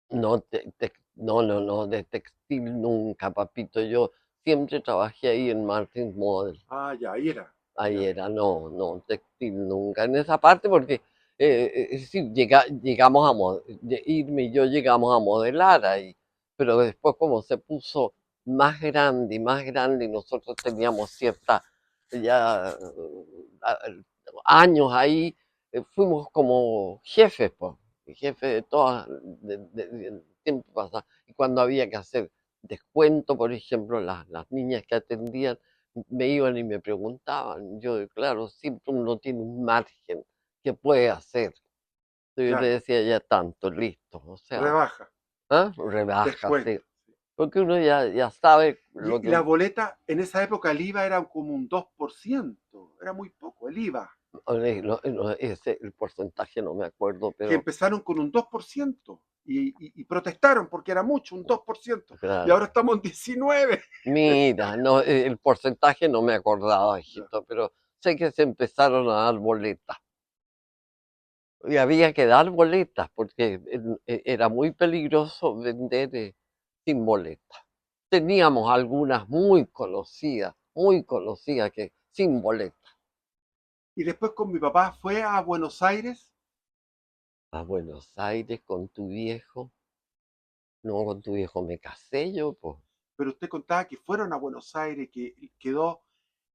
No, no, de textil nunca, papito. Yo siempre trabajé ahí en Martin Model. Ah, ya, ahí era. Ahí Ya. era, no, textil nunca. En esa parte porque, es decir, llegamos Irma y yo llegamos a modelar ahí, pero después como se puso más grande y nosotros teníamos cierta, ya, años ahí, fuimos como jefes, pues, jefes de todas, del tiempo pasado. Y cuando había que hacer descuento, por ejemplo, las niñas que atendían, me iban y me preguntaban. Yo, claro, siempre uno tiene un margen que puede hacer. Yo le Claro, decía ya tanto, listo. O sea, rebaja, ¿ah? Rebaja, sí. descuento. Porque uno ya sabe lo Y que... la boleta, en esa época el IVA era como un 2%, era muy poco el IVA, el porcentaje no me acuerdo, que pero empezaron con un 2% y protestaron porque era mucho, un 2%, y claro. ahora estamos en 19%. Mira, no, el porcentaje no me acordaba, Ya. hijito, pero sé que se empezaron a dar boletas. Y había que dar boletas porque era muy peligroso vender sin boletas. Teníamos algunas muy conocidas que sin boletas. Y después con mi papá fue a Buenos Aires, A Buenos Aires con tu viejo. No, con tu viejo me casé yo, pues. pero usted contaba que fueron a Buenos Aires, que quedó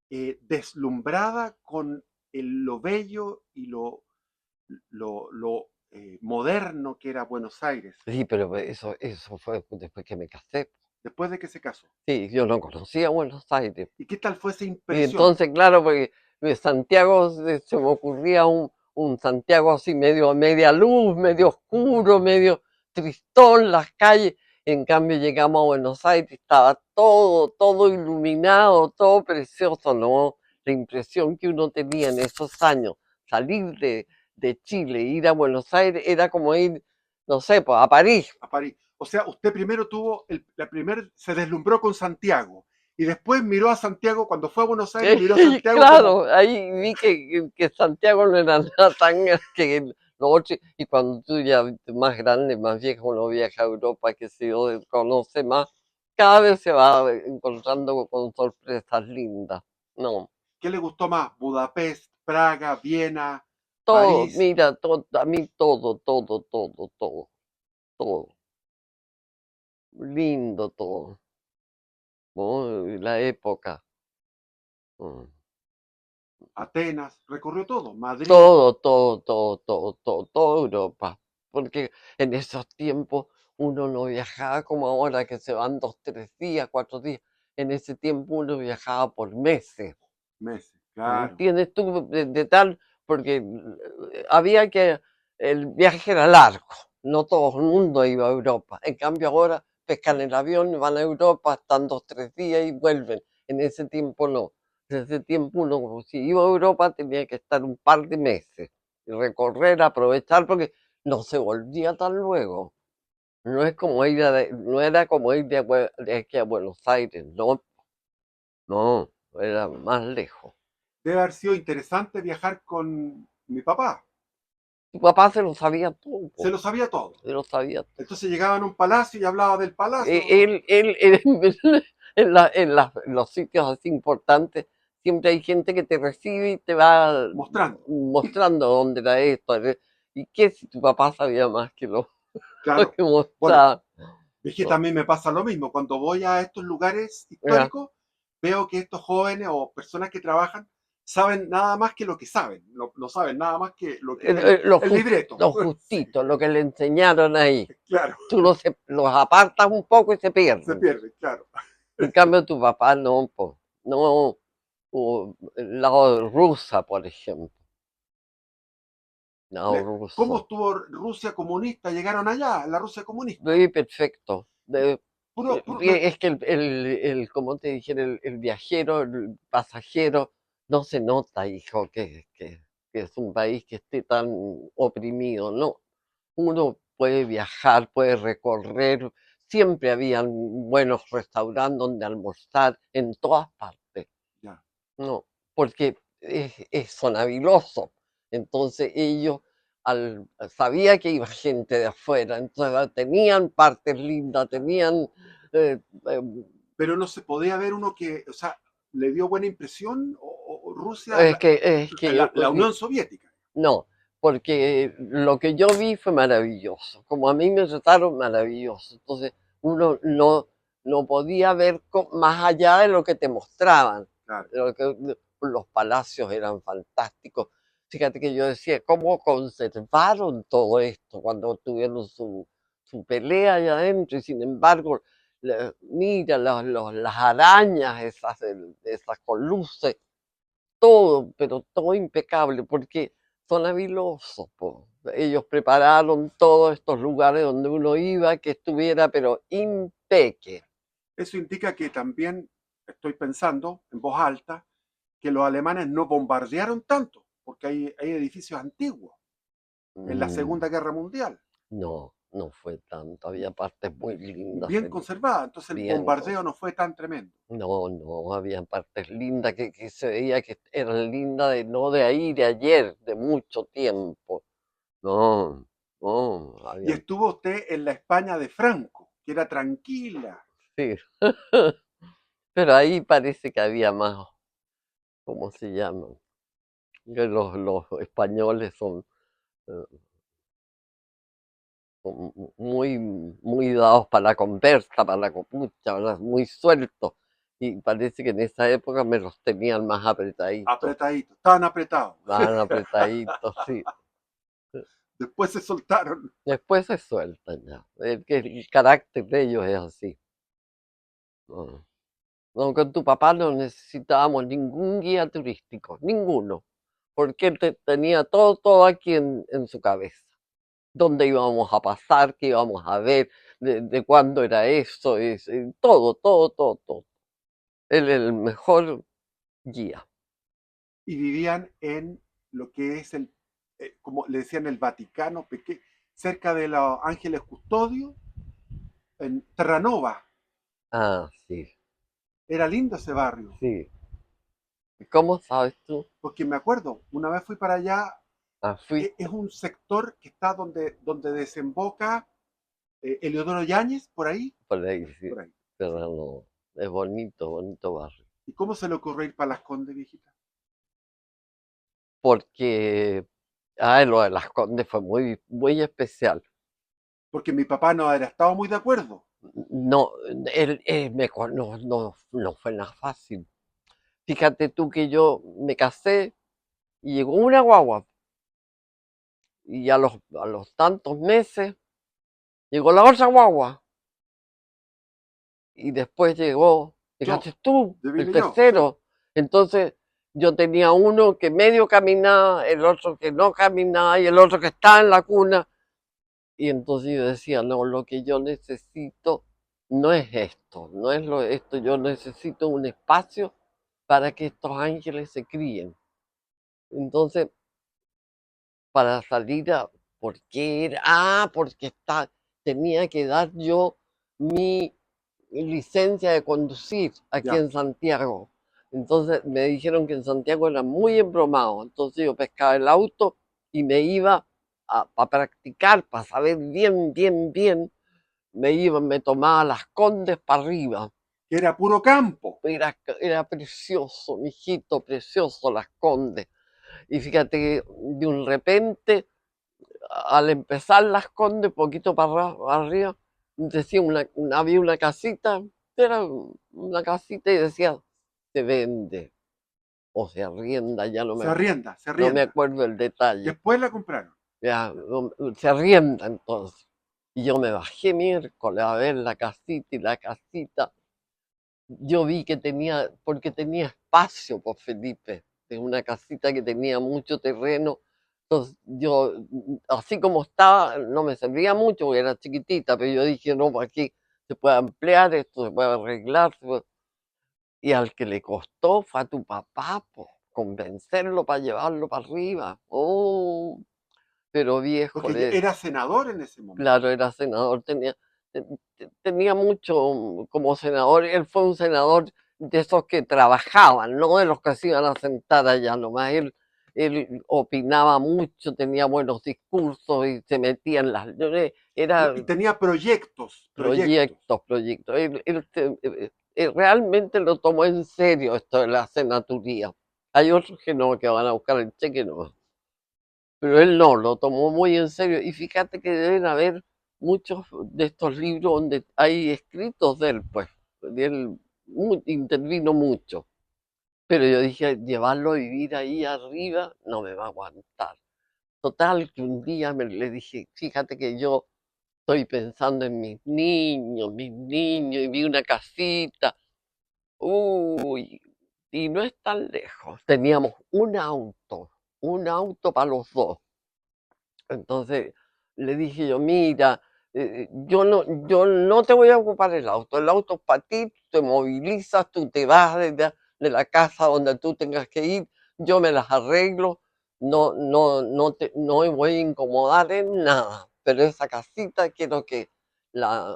deslumbrada con lo bello y lo moderno que era Buenos Aires, Sí, pero eso fue después que me casé. después de que se casó. Sí, yo no conocía Buenos Aires. ¿Y qué tal fue esa Y impresión? entonces, claro, porque de Santiago se me ocurría un Santiago así medio a media luz, medio oscuro, medio tristón, las calles. En cambio llegamos a Buenos Aires, estaba todo iluminado, todo precioso, ¿no? La impresión que uno tenía en esos años, salir de Chile, ir a Buenos Aires era como ir, no sé, pues, a París. A París. O sea, usted primero se deslumbró con Santiago y después miró a Santiago cuando fue a Buenos Aires, miró a Santiago como, Claro, ahí vi que Santiago no era nada tan que lo otro, y cuando tú ya más grande, más viejo, uno viaja a Europa, que se yo, conoce más, cada vez se va encontrando con sorpresas lindas. No, ¿qué le gustó más? Budapest, Praga, Viena, todo, París. mira, a mí todo, todo, todo, todo, todo, lindo todo, ¿no? La época. Mm. Atenas, recorrió todo, Madrid, Todo, todo, todo, todo, todo, toda Europa. Porque en esos tiempos uno no viajaba como ahora que se van 2, 3 días, 4 días. En ese tiempo uno viajaba por meses. meses, ¿Me claro, entiendes tú? De tal, porque había que, el viaje era largo, no todo el mundo iba a Europa. En cambio ahora pescan el avión, van a Europa, están 2, 3 días y vuelven. En ese tiempo no. En ese tiempo uno, si iba a Europa, tenía que estar un par de meses y recorrer, aprovechar, porque no se volvía tan luego. No es como ir no era como ir de aquí a Buenos Aires, no, no, era más lejos. debe haber sido interesante viajar con mi papá, Tu papá se lo sabía todo, se po, lo sabía todo. se lo sabía todo. Entonces llegaba a un palacio y hablaba del palacio, Él en los sitios así importantes, siempre hay gente que te recibe y te va mostrando. mostrando dónde era esto. ¿Y qué si tu papá sabía más que lo Claro, que bueno, mostraba? es que No, también me pasa lo mismo. Cuando voy a estos lugares ya. históricos, veo que estos jóvenes o personas que trabajan saben nada más que lo que saben, no saben nada más que lo que es el libreto. Lo Sí, justito, lo que le enseñaron ahí. claro, Tú los apartas un poco y se se pierden. pierde, claro. En cambio, tu papá no, po, no, el lado rusa, por ejemplo, lado ¿Cómo ruso. estuvo Rusia comunista? Llegaron allá, la Rusia comunista. Sí, perfecto. Es que como te dijera, el viajero, el pasajero, no se nota, hijo, que es un país que esté tan oprimido, no. Uno puede viajar, puede recorrer, siempre habían buenos restaurantes donde almorzar en todas partes. Ya. No, porque sonaviloso. Entonces ellos sabía que iba gente de afuera, entonces tenían partes lindas, tenían eh, eh, Pero no se podía ver uno que, o sea, le dio buena impresión o Rusia, es que yo la Unión Soviética. no, porque lo que yo vi fue maravilloso. Como a mí me trataron maravilloso. Entonces uno no podía ver más allá de lo que te mostraban. Claro. Los palacios eran fantásticos. Fíjate que yo decía, ¿cómo conservaron todo esto cuando tuvieron su pelea allá adentro? Y sin embargo, mira las arañas esas con luces, todo, pero todo impecable, porque son habilosos, po. Ellos prepararon todos estos lugares donde uno iba que estuviera, pero impeque. Eso indica que también estoy pensando en voz alta que los alemanes no bombardearon tanto, porque hay edificios antiguos en la Mm, Segunda Guerra Mundial, no, no fue tanto, había partes muy lindas, bien conservadas, entonces el bien bombardeo cosas. no fue tan tremendo. No, no, había partes lindas que se veía que eran lindas no de ahí, de ayer, de mucho tiempo. No, no, Y habían, estuvo usted en la España de Franco, que era tranquila. sí. Pero ahí parece que había más, ¿cómo se llama? Que los españoles eh, son muy, muy dados para la conversa, para la copucha, ¿verdad? Muy sueltos. Y parece que en esa época me los tenían más apretaditos, Apretadito, estaban apretados. más apretaditos, sí. Después se soltaron. Después se sueltan ya. El carácter de ellos es así. No. No, con tu papá no necesitábamos ningún guía turístico, ninguno, porque él tenía todo aquí en su cabeza. Dónde íbamos a pasar, qué íbamos a ver, de cuándo era eso, todo, todo, todo, todo. Él es el mejor guía. Y vivían en lo que es como le decían el Vaticano, cerca de los Ángeles Custodios, en Terranova. Ah, sí, Era lindo ese barrio, sí. ¿Cómo sabes tú? porque me acuerdo, una vez fui para allá, Ah, es fuiste un sector que está donde desemboca Eleodoro Yáñez, por ahí, por ahí, sí. por ahí. Pero Sí. no, es bonito, bonito barrio. ¿Y cómo se le ocurrió ir para Las Condes, viejita? Porque, lo de Las Condes fue muy, muy especial. Porque mi papá no era estado muy de acuerdo. No, no fue nada fácil. Fíjate tú que yo me casé y llegó una guagua y a los tantos meses llegó la otra guagua y después llegó, Yo, fíjate tú, de el vine yo, sí. tercero. Entonces yo tenía uno que medio caminaba, el otro que no caminaba y el otro que estaba en la cuna. Y entonces yo decía, no, lo que yo necesito no es esto, no es esto, yo necesito un espacio para que estos ángeles se críen. Entonces, para salir ¿por qué era? Porque tenía que dar yo mi licencia de conducir aquí Ya. en Santiago. Entonces me dijeron que en Santiago era muy embromado. Entonces yo pescaba el auto y me iba a practicar, para saber bien, bien, bien. Me tomaba Las Condes para arriba. Que era puro campo. Era precioso, mijito, precioso Las Condes. Y fíjate que de un repente, al empezar Las Condes, poquito para arriba, decía había una casita, era una casita y decía, se vende o se arrienda, ya Se arrienda, se no me arrienda. acuerdo el detalle. Después la compraron. Ya, se arrienda entonces. Y yo me bajé miércoles a ver la casita y la casita. Yo vi que porque tenía espacio, por Felipe, de una casita que tenía mucho terreno. Entonces yo, así como estaba, no me servía mucho porque era chiquitita, pero yo dije, no, pues aquí se puede ampliar esto, se puede arreglar. Y al que le costó fue a tu papá, pues, convencerlo para llevarlo para arriba. Oh, pero viejo, Porque era senador en ese momento. claro, era senador, tenía mucho como senador, él fue un senador de esos que trabajaban, no de los que se iban a sentar allá nomás, él opinaba mucho, tenía buenos discursos y se metía en era Y tenía proyectos, proyectos. proyectos, él realmente lo tomó en serio esto de la senaturía. Hay otros que no, que van a buscar el cheque nomás. Pero él no, lo tomó muy en serio. Y fíjate que deben haber muchos de estos libros donde hay escritos de él, pues. Él intervino mucho. Pero yo dije, llevarlo a vivir ahí arriba no me va a aguantar. Total, que un día le dije, fíjate que yo estoy pensando en mis niños, y vi una casita. Uy, y no es tan lejos. Teníamos un auto para los dos. Entonces le dije yo, mira, yo no te voy a ocupar el auto es para ti, tú te movilizas, tú te vas de la casa donde tú tengas que ir, yo me las arreglo, no me voy a incomodar en nada, pero esa casita quiero que la,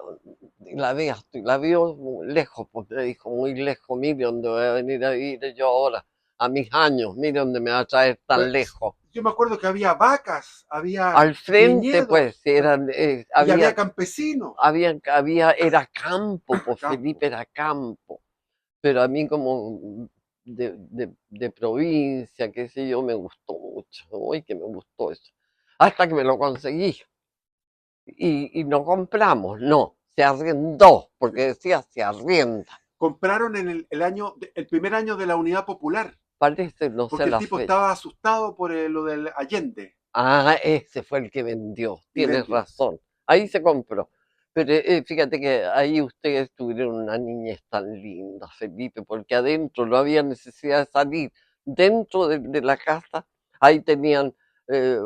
la veas tú, y la veo lejos, porque me dijo, muy lejos, mire dónde voy a venir a vivir yo ahora, a mis años, mire dónde me va a traer tan Pues, lejos. yo me acuerdo que había vacas, había Al frente, pues, viñedos y había campesinos. era campo, pues Campo. Felipe era campo, pero a mí como de provincia, qué sé yo, me gustó mucho, uy, que me gustó eso, hasta que me lo conseguí, y no compramos, no, se arrendó, porque Sí. decía se arrienda, Compraron en el primer año de la Unidad Popular, parece, no sé porque el la tipo fecha. estaba asustado por lo del Allende Ese fue el que vendió, y tienes vendió. razón. Ahí se compró. Pero fíjate que ahí ustedes tuvieron una niñez tan linda, Felipe, porque adentro no había necesidad de salir. Dentro de la casa, ahí tenían, eh,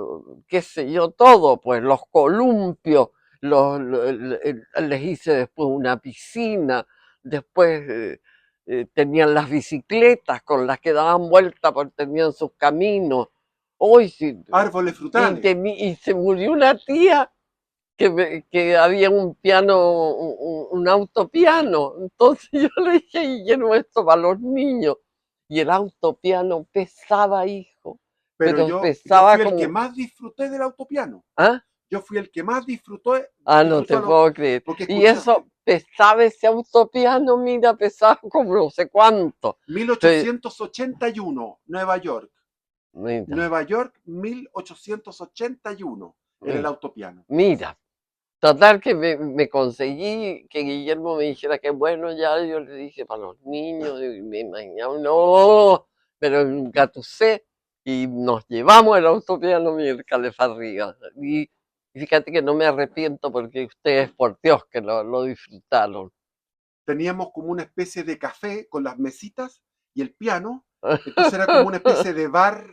qué sé yo, todo, pues los columpios, les hice después una piscina, después tenían las bicicletas con las que daban vuelta porque tenían sus caminos. Hoy sí, árboles frutales. y se murió una tía que había un piano, un autopiano. Entonces yo le dije, Guillermo, esto para los niños. Y el autopiano pesaba, hijo, Pero pero yo pesaba fui el que como, más disfruté del autopiano. ¿ah? Yo fui el que más disfrutó, Ah, no disfrutó te el puedo creer. porque Y escucha, eso pesaba ese autopiano, mira, pesaba como no sé cuánto. Pero, 1881, Nueva York. mira, Nueva York, 1881, era el mira, autopiano. mira. Total que me conseguí que Guillermo me dijera que bueno, ya yo le dije para los niños, y me imaginaba, no, pero engatusé y nos llevamos el autopiano miércoles para arriba. Y fíjate que no me arrepiento porque ustedes, por Dios, que lo disfrutaron. Teníamos como una especie de café con las mesitas y el piano, entonces era como una especie de bar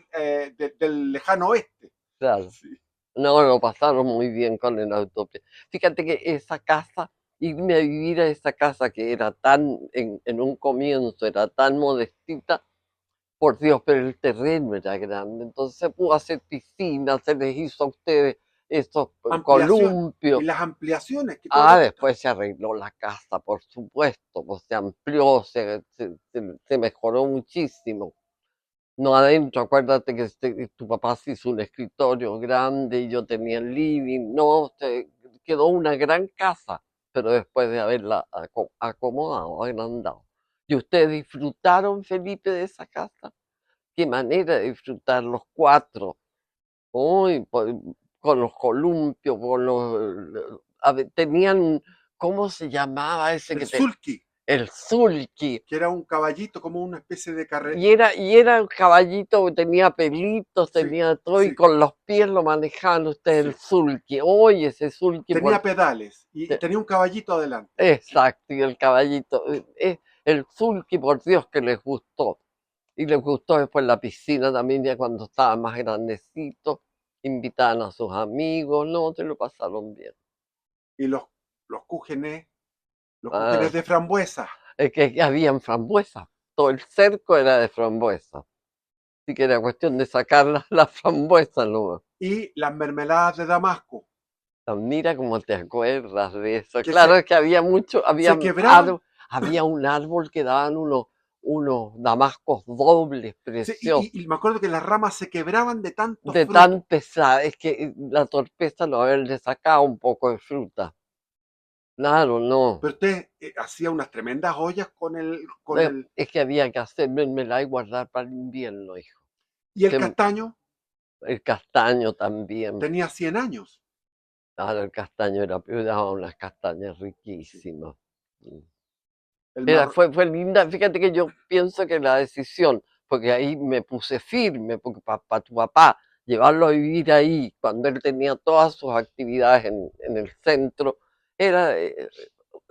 del lejano oeste. Claro. Sí. No, lo pasaron muy bien con el autopiano. Fíjate que esa casa, irme a vivir a esa casa que era tan, en un comienzo, era tan modestita, por Dios, pero el terreno era grande, entonces se pudo hacer piscina, se les hizo a ustedes esos Ampliación. Y columpios. las ampliaciones, que todo Ah, lo que está. después se arregló la casa, por supuesto, pues se amplió, se mejoró muchísimo. No adentro, acuérdate que tu papá se hizo un escritorio grande y yo tenía el living, no, quedó una gran casa, pero después de haberla acomodado, agrandado. ¿Y ustedes disfrutaron, Felipe, de esa casa? Qué manera de disfrutar los cuatro. Uy, con los columpios, tenían, ¿cómo se llamaba ese El que te? sulky, El sulky. que era un caballito, como una especie de carrera. Y era un caballito que tenía pelitos, Sí, tenía todo, y sí, con los pies lo manejaban ustedes el sí. sulky. Oye, ese sulky Tenía pedales y te- tenía un caballito adelante. Sí. exacto, y el caballito. El sulky, por Dios, que les gustó. Y les gustó después la piscina también, ya cuando estaba más grandecito. Invitaban a sus amigos, no, se lo pasaron bien. Y los cúgenes, los cúgenes Ah, de frambuesa. es que habían frambuesas, todo el cerco era de frambuesa. Así que era cuestión de sacar las frambuesas nomás. Y las mermeladas de Damasco, Ah, mira cómo te acuerdas de eso. que Claro, es que había mucho, se quebraban. había un árbol que daban unos damascos dobles, Sí, preciosos. y me acuerdo que las ramas se quebraban de tanto De tan fruto. pesada, es que la torpeza no haberle sacado un poco de fruta. Claro, no. Pero usted hacía unas tremendas ollas con el... Es que había que hacer mermelada y guardar para el invierno, hijo. Y el Se- castaño El castaño también. tenía 100 años. Claro, el castaño daba unas castañas Sí. riquísimas. Mm. El mar... Fue linda, fíjate que yo pienso que la decisión, porque ahí me puse firme, porque para tu papá, llevarlo a vivir ahí, cuando él tenía todas sus actividades en el centro, era, eh,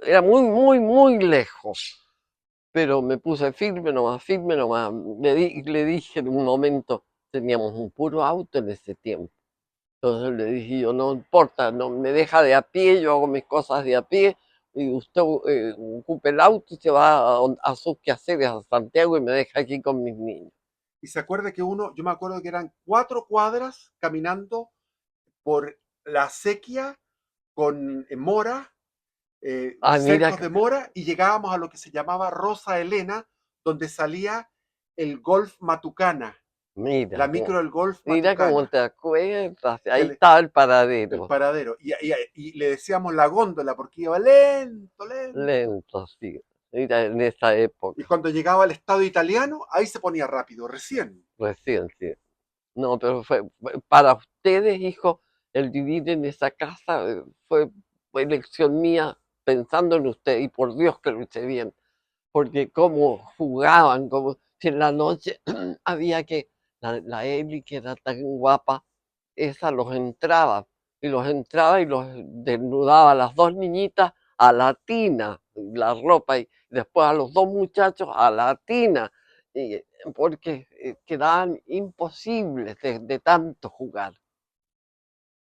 era muy, muy, muy lejos. Pero me puse firme nomás. Le dije en un momento, teníamos un puro auto en ese tiempo. Entonces le dije yo, no importa, no me deja de a pie, yo hago mis cosas de a pie, y usted ocupe el auto y se va a sus quehaceres a Santiago y me deja aquí con mis niños. Y se acuerda que yo me acuerdo que eran 4 cuadras caminando por la acequia con mora, Ah, mira, cercos de mora, y llegábamos a lo que se llamaba Rosa Elena, donde salía el Golf Matucana, la mira, micro del Golf mira cómo Matucana, te acuerdas, que ahí estaba el el paradero, paradero. Y le decíamos la góndola porque iba lento, lento. lento, sí, mira, en esa Y época, cuando llegaba al estado italiano, ahí se ponía rápido, recién. recién, sí. No, pero para ustedes, hijo, el vivir en esa casa fue elección mía pensando en usted y por Dios que lo hice bien, porque cómo jugaban, como si en la noche había la Eli que era tan guapa, esa los entraba y los desnudaba a las dos niñitas a la tina, la ropa, y después a los dos muchachos a la tina, porque quedaban imposibles de tanto jugar.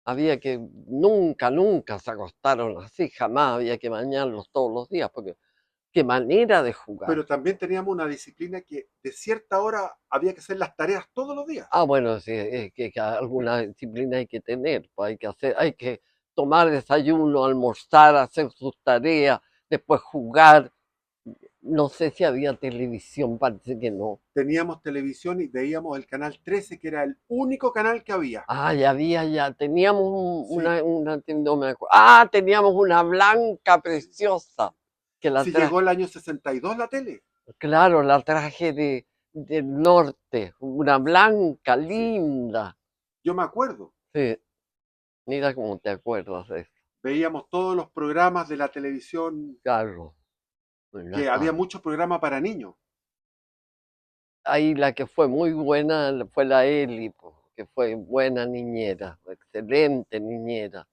Había que, nunca, nunca se acostaron así, jamás había que bañarlos todos los días, porque qué manera de jugar. Pero también teníamos una disciplina que de cierta hora había que hacer las tareas todos los días. Ah, bueno, sí, es que alguna disciplina hay que tener, pues hay que tomar desayuno, almorzar, hacer sus tareas, después jugar. No sé si había televisión, parece que no. Teníamos televisión y veíamos el canal 13, que era el único canal que había. Ah, ya había, ya teníamos Sí, no me acuerdo. Ah, teníamos una blanca preciosa que la sí llegó traje. el año 62 la tele. Claro, la traje del norte, una blanca, Sí, linda. yo me acuerdo. Sí, mira cómo te acuerdas de eso. Veíamos todos los programas de la televisión, Claro, que había muchos programas para niños. ahí la que fue muy buena fue la Eli, po, que fue buena niñera, excelente niñera.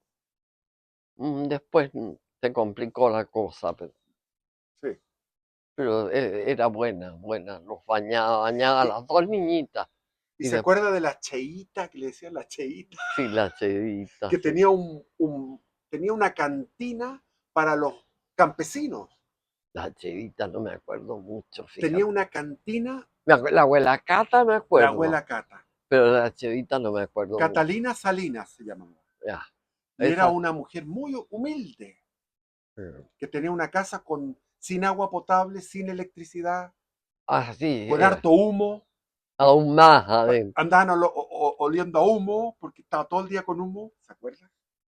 Después se complicó la cosa, Sí. pero era buena, buena. Los bañaba a Y, las dos niñitas. y Y se después, acuerda de la Cheíta, que le decían la Cheíta, sí, la chedita, que sí. tenía tenía una cantina para los campesinos. La chedita no me acuerdo mucho, Tenía fíjate. una cantina, La abuela Cata me la acuerdo, abuela Cata. pero la chedita no me acuerdo mucho. Catalina Salinas se llamaba. Ya, Y era esa una mujer muy humilde, sí. que tenía una casa sin agua potable, sin electricidad, Ah, sí, con harto humo. aún más adentro. Andaban oliendo a humo porque estaba todo el día con humo, ¿se acuerda?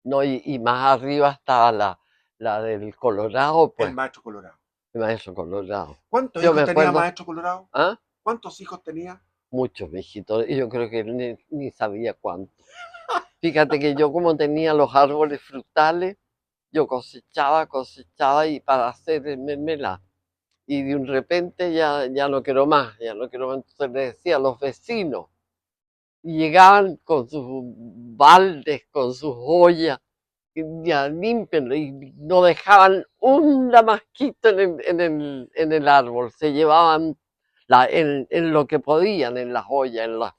No, y más arriba estaba la del Colorado, El pues, maestro Colorado. el maestro Colorado. ¿Cuántos Yo me hijos tenía acuerdo, maestro Colorado? ¿ah? ¿Cuántos hijos tenía? Muchos viejitos, y yo creo que ni sabía cuánto. Fíjate que yo como tenía los árboles frutales, yo cosechaba y para hacer el mermelada. Y de un repente ya no quiero más, ya no quiero más. Entonces le decía a los vecinos, y llegaban con sus baldes, con sus ollas, y ya límpienlo, y no dejaban un damasquito en el árbol, se llevaban en lo que podían, en las ollas, en las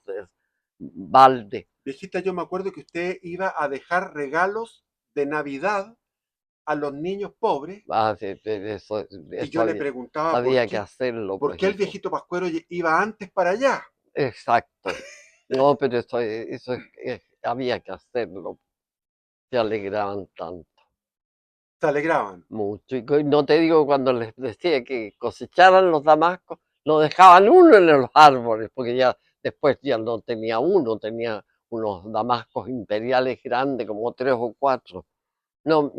baldes. Viejita, yo me acuerdo que usted iba a dejar regalos de Navidad a los niños pobres Ah, sí, y eso yo le preguntaba había que hacerlo, por pues qué el hijo. viejito Pascuero iba antes para allá. Exacto. No, pero había que hacerlo. Se alegraban tanto, Se alegraban. mucho. Y no te digo cuando les decía que cosecharan los damascos, no dejaban uno en los árboles, porque ya después ya no tenía uno, tenía unos damascos imperiales grandes, como tres o cuatro. No,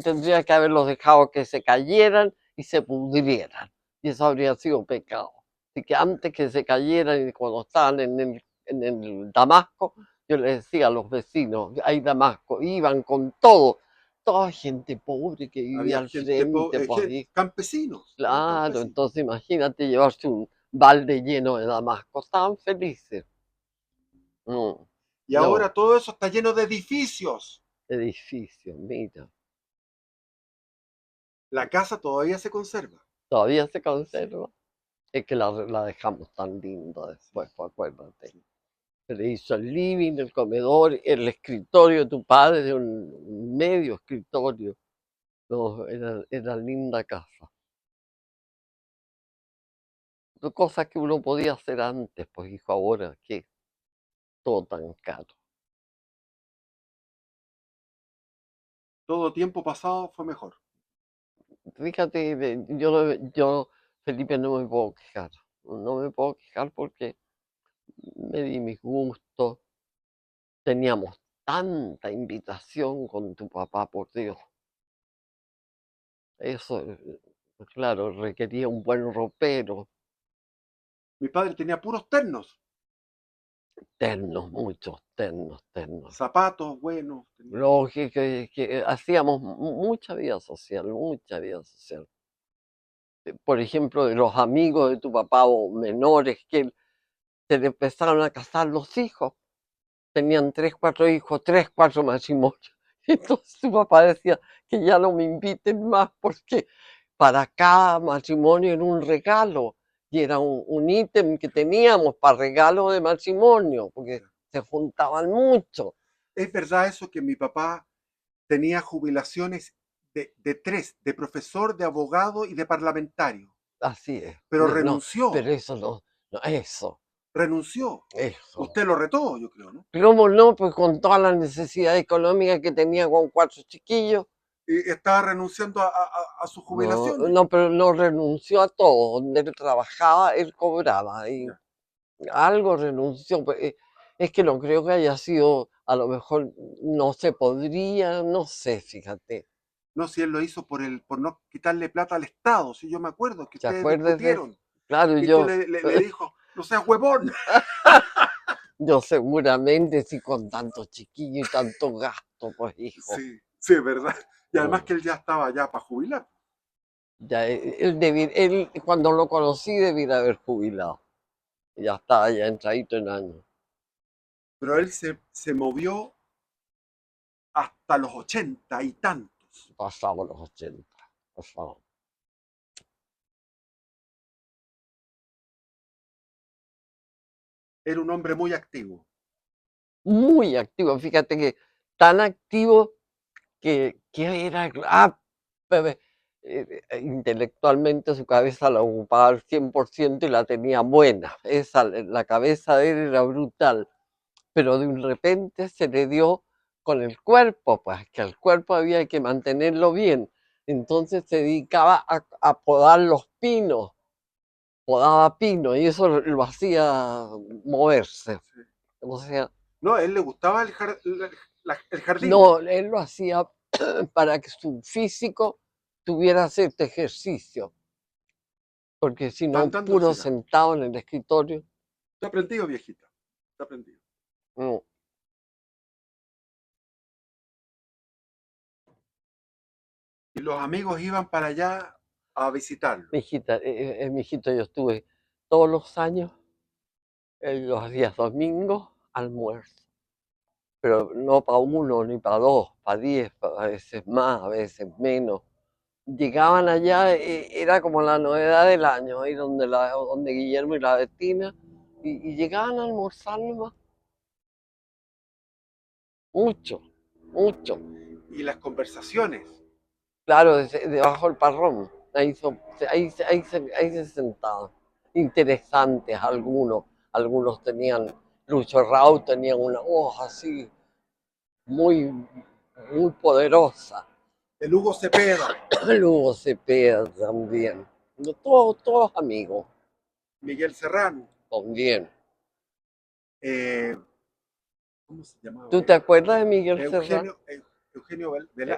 tendría que haberlos dejado que se cayeran y se pudrieran. Y eso habría sido pecado. Así que antes que se cayeran y cuando estaban en el Damasco, yo les decía a los vecinos, hay Damasco, iban con todo. Toda gente pobre que vivía Había al gente frente, pobre, pues ahí. campesinos, puros Claro, campesinos. entonces imagínate llevarse un balde lleno de Damasco. Estaban felices. No, Y no, ahora todo eso está lleno de edificios. edificios, mira. La casa todavía se conserva. Todavía se Sí, conserva. Es que la dejamos tan linda sí, después, pues, acuérdate. sí. Se le hizo el living, el comedor, el escritorio de tu padre, de un medio escritorio. No, era linda casa. Cosas que uno podía hacer antes, pues hijo, ahora que todo tan caro. Todo tiempo pasado fue mejor. Fíjate, Felipe, no me puedo quejar. No me puedo quejar porque me di mis gustos. Teníamos tanta invitación con tu papá, por Dios. Eso, claro, requería un buen ropero, Mi padre tenía puros ternos, ternos, muchos ternos, ternos. zapatos buenos. Tenía. Luego que hacíamos mucha vida social, mucha vida social. Por ejemplo, de los amigos de tu papá o menores que se le empezaron a casar los hijos, tenían tres, cuatro hijos, tres, cuatro matrimonios. Entonces tu papá decía que ya no me inviten más porque para cada matrimonio era un regalo y era un ítem que teníamos para regalo de matrimonio, porque se juntaban mucho. Es verdad eso que mi papá tenía jubilaciones de tres, de profesor, de abogado y de parlamentario. Así es. Pero No, no, renunció, pero eso no, no, renunció. eso. Usted lo retó, yo creo, ¿no? ¿Cómo no? Pues con toda la necesidad económica que tenía con 4 chiquillos. Y estaba renunciando a su No, jubilación, no, digamos. pero no renunció a todo. Donde él trabajaba, él cobraba. Y Ya. algo renunció. Pues, es que no creo que haya sido, a lo mejor no se podría, no sé, fíjate. No, si él lo hizo por no quitarle plata al Estado, si yo me acuerdo que ¿Te ustedes acuerdas de eso? discutieron. Claro, Y tú le dijo, no seas huevón. yo seguramente sí con tantos chiquillos y tanto gasto, pues hijo. Sí, sí, es verdad. Y además Mm. que él ya estaba ya para jubilar. Ya, él, cuando lo conocí debiera haber jubilado. Ya estaba ya entradito en años. Pero él se movió hasta los 80 y tantos. Pasamos los 80. Pasamos. Era un hombre muy activo. Muy activo. Fíjate que tan activo que era. Bebé, intelectualmente su cabeza la ocupaba al 100% y la tenía buena. La cabeza de él era brutal. Pero de un repente se le dio con el cuerpo, pues que al cuerpo había que mantenerlo bien. Entonces se dedicaba a podar los pinos, podaba pinos y eso lo hacía moverse. Sí. O sea, No, a él le gustaba el jardín. no, él lo hacía para que su físico tuviera cierto ejercicio, porque si Está no, andando el puro cigarro. sentado en el escritorio, Está aprendido, viejita. Está aprendido. no. Y los amigos iban para allá a visitarlo. Mijito, yo estuve todos los años, los días domingos, almuerzo. Pero no para uno ni para dos, para 10, a veces más, a veces menos. Llegaban allá, era como la novedad del año, ahí donde Guillermo y la Bettina, y llegaban a almorzar nomás, mucho, mucho. Y las conversaciones. Claro, debajo del parrón, ahí se sentaban. Interesantes algunos tenían, Lucho Rau tenía una voz así, muy, muy poderosa. El Hugo Cepeda, Luego Cepeda también. Todos amigos, Miguel Serrano, también. eh, ¿cómo se llamaba ¿Tú te él? acuerdas de Miguel Serra? Eugenio, Eugenio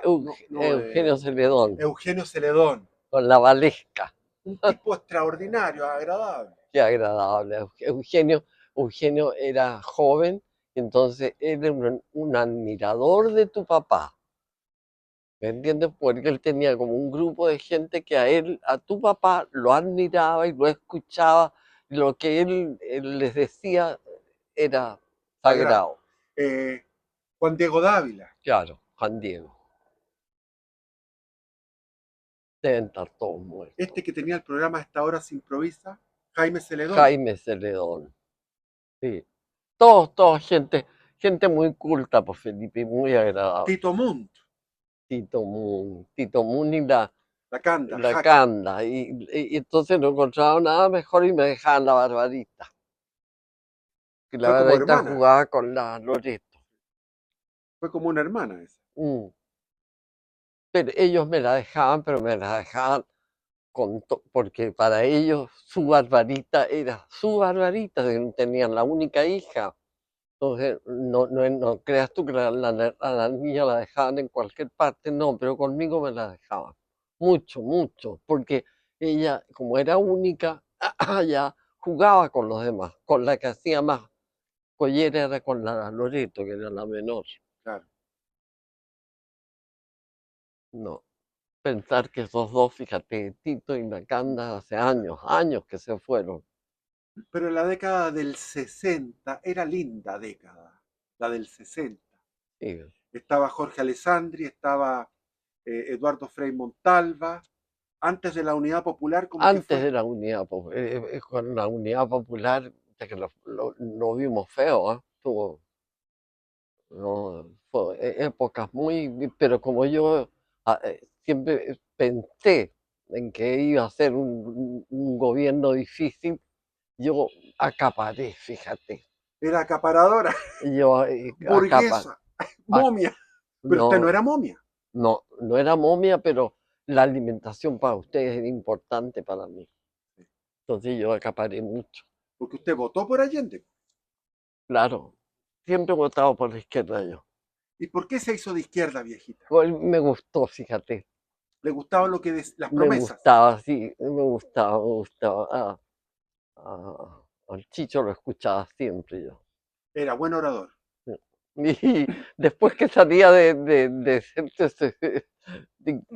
no, no, Eugenio Celedón, Eugenio Celedón. con la Valesca. Un tipo extraordinario, agradable. Qué agradable. Eugenio era joven, entonces era un admirador de tu papá. ¿Me entiendes? Porque él tenía como un grupo de gente que a tu papá, lo admiraba y lo escuchaba. Lo que él les decía era Sagrado. sagrado. Juan Diego Dávila, Claro, Juan Diego. Deben estar todos muertos. este que tenía el programa Hasta ahora se improvisa, Jaime Celedón, Jaime Celedón. Sí. Todos gente muy culta, pues Felipe, y muy agradable. Tito Munt, Tito Moon y la, la Canda, la Jaque. Canda. Y entonces no encontraba nada mejor y me dejaban la Barbarita. Que la Fue como Barbarita hermana, jugaba con la Loreto. fue como una hermana esa. Mm. Pero ellos me la dejaban, pero me la dejaban porque para ellos su Barbarita era su Barbarita, tenían la única hija. Entonces, no creas tú que a la niña la dejaban en cualquier parte, no, pero conmigo me la dejaban. Mucho, mucho, porque ella, como era única, ya jugaba con los demás. Con la que hacía más collera era con la Loreto, que era la menor. Claro. No, pensar que esos dos, fíjate, Tito y Nakanda, hace años que se fueron. Pero la década del 60 era linda década, la del 60. Sí. Estaba Jorge Alessandri, estaba Eduardo Frei Montalva, antes de la Unidad Popular, ¿cómo que Antes fue? de la Unidad Popular, con la Unidad Popular, que lo vimos feo, ¿eh? No, fue épocas muy, pero como yo siempre pensé en que iba a ser un gobierno difícil, yo acaparé, fíjate. Era acaparadora, Yo acaparé. burguesa, momia. Pero usted no No, era momia, no, no era momia, pero la alimentación para ustedes era importante para mí. Entonces yo acaparé mucho. porque usted votó por Allende. Claro, siempre he votado por la izquierda yo. ¿Y por qué se hizo de izquierda, viejita? Me gustó, fíjate. ¿Le gustaba las Me promesas? gustaba, sí, me gustaba. Al Chicho lo escuchaba siempre yo. Era buen orador. Y después que salía de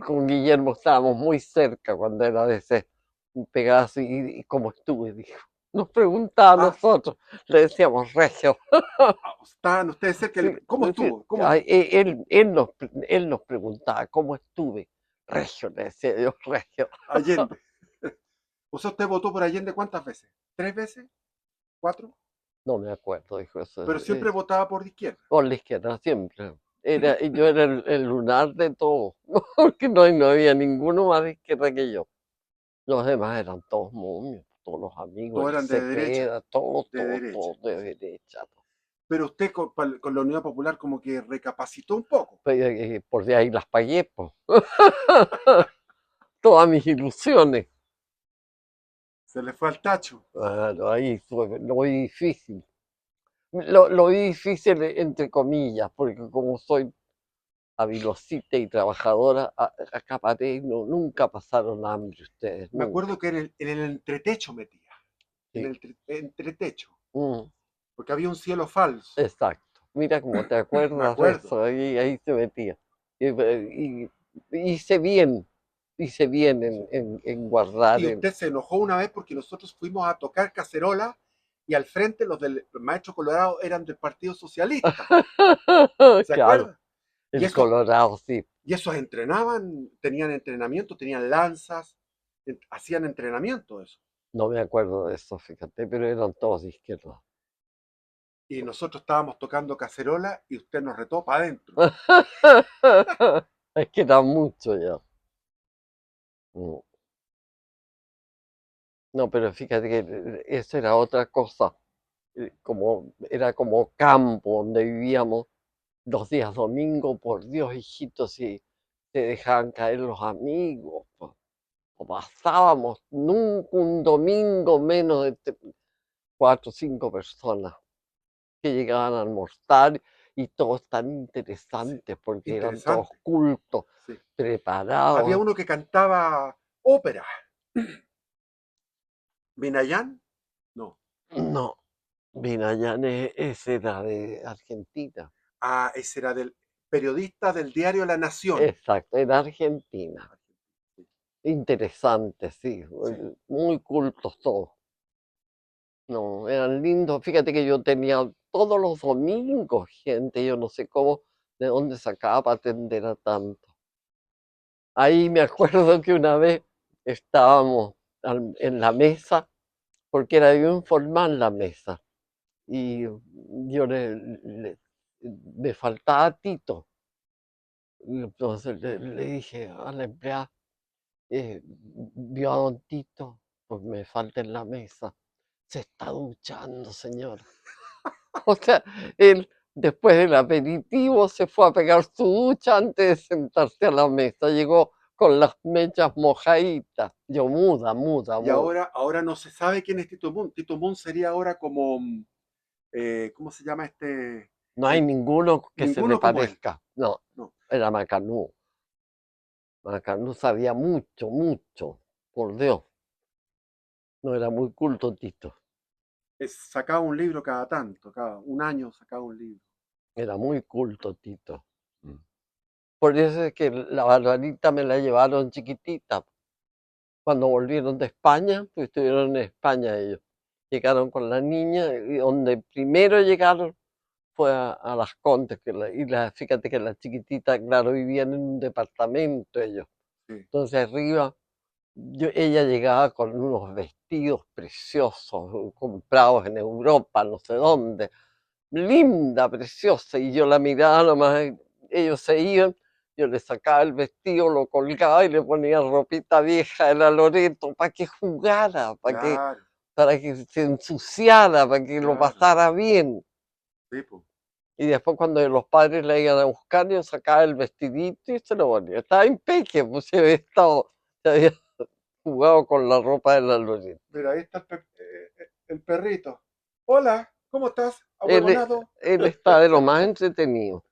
con Guillermo estábamos muy cerca cuando era de ese pedazo y cómo estuve, dijo. Nos preguntaba a Ah, nosotros, le decíamos regio. estaban ustedes cerca. Sí, ¿Cómo sí, estuvo? ¿Cómo? él nos preguntaba cómo estuve. Regio, le decía yo, regio. Allende. O sea, usted votó por Allende ¿cuántas veces? ¿Tres veces? ¿Cuatro? No me acuerdo, dijo eso. Pero siempre votaba por la izquierda. Por la izquierda, siempre. Yo era el lunar de todo, porque no había ninguno más de izquierda que yo. Los demás eran todos momios, todos los amigos, Todos el eran de derecha, Cepeda, todos, de todos, derecha. todos de derecha. Pero usted con la Unidad Popular como que recapacitó un poco. Pero, por de ahí las pagué, po. Todas mis ilusiones. Se le fue al tacho. Claro, ahí fue, lo vi difícil. Lo vi difícil entre comillas, porque como soy habilosita y trabajadora, acaparé y nunca pasaron hambre ustedes, Me nunca. acuerdo que en el entretecho metía. En Sí. el entretecho. Mm, Porque había un cielo falso. exacto. Mira cómo te Me acuerdas de acuerdo. eso, ahí se metía. Y hice bien en guardar Y el... usted se enojó una vez porque nosotros fuimos a tocar cacerola y al frente los del Maestro Colorado eran del Partido Socialista. ¿Se Claro, acuerda? Y el eso, Colorado, sí. y esos entrenaban, tenían entrenamiento, tenían lanzas, hacían entrenamiento eso. No me acuerdo de eso, fíjate, pero eran todos de izquierda. Y nosotros estábamos tocando cacerola y usted nos retó para adentro. Es que era mucho ya. Mm. No, pero fíjate que eso era otra cosa. Era como campo donde vivíamos los días domingo, por Dios, hijitos, si te dejaban caer los amigos. O pasábamos nunca un domingo menos de 4 o 5 personas que llegaban a almorzar y todos tan Sí, interesantes porque eran todos interesante. cultos, Sí. Había preparados. uno que cantaba ópera. ¿Minayán? No. No, Vinayane, ese era de Argentina. Ah, ese era del periodista del diario La Nación. Exacto, era Argentina. Interesante, sí, Sí. muy cultos todos. No, eran lindos. Fíjate que yo tenía todos los domingos gente, yo no sé cómo, de dónde sacaba para atender a tanto. Ahí me acuerdo que una vez estábamos en la mesa, porque era bien formal la mesa, y yo me faltaba Tito. Y entonces le dije a la empleada, vio a don Tito, pues me falta en la mesa. Se está duchando, señora. O sea, él después del aperitivo se fue a pegar su ducha antes de sentarse a la mesa. Llegó con las mechas mojaditas. Yo muda, muda, Y muda. ahora no se sabe quién es Tito Moon. Tito Moon sería ahora como, ¿cómo se llama este? No hay ninguno que se le Ninguno como él. parezca. No, No. era Macanú. Macanú sabía mucho, mucho. Por Dios, no era muy culto Tito. Sacaba un libro cada tanto, cada un año sacaba un libro. Era muy culto Tito. Mm. Por eso es que la Barbarita me la llevaron chiquitita. Cuando volvieron de España, pues estuvieron en España ellos. Llegaron con la niña y donde primero llegaron fue a Las Condes, fíjate que la chiquitita, claro, vivían en un departamento ellos. Sí. Entonces arriba, ella llegaba con unos vestidos preciosos, comprados en Europa, no sé dónde, linda, preciosa, y yo la miraba nomás, ellos se iban, yo le sacaba el vestido, lo colgaba y le ponía ropita vieja de la Loreto para que jugara, Claro, para que se ensuciara, para que lo claro. pasara bien. Sí, po. Y después cuando los padres la iban a buscar, yo sacaba el vestidito y se lo ponía. Estaba impeque, pues se había jugado con la ropa de la Loreto. Mira, ahí está el perrito. Hola, ¿cómo estás? Él, Ahuevonado. él está de lo más entretenido.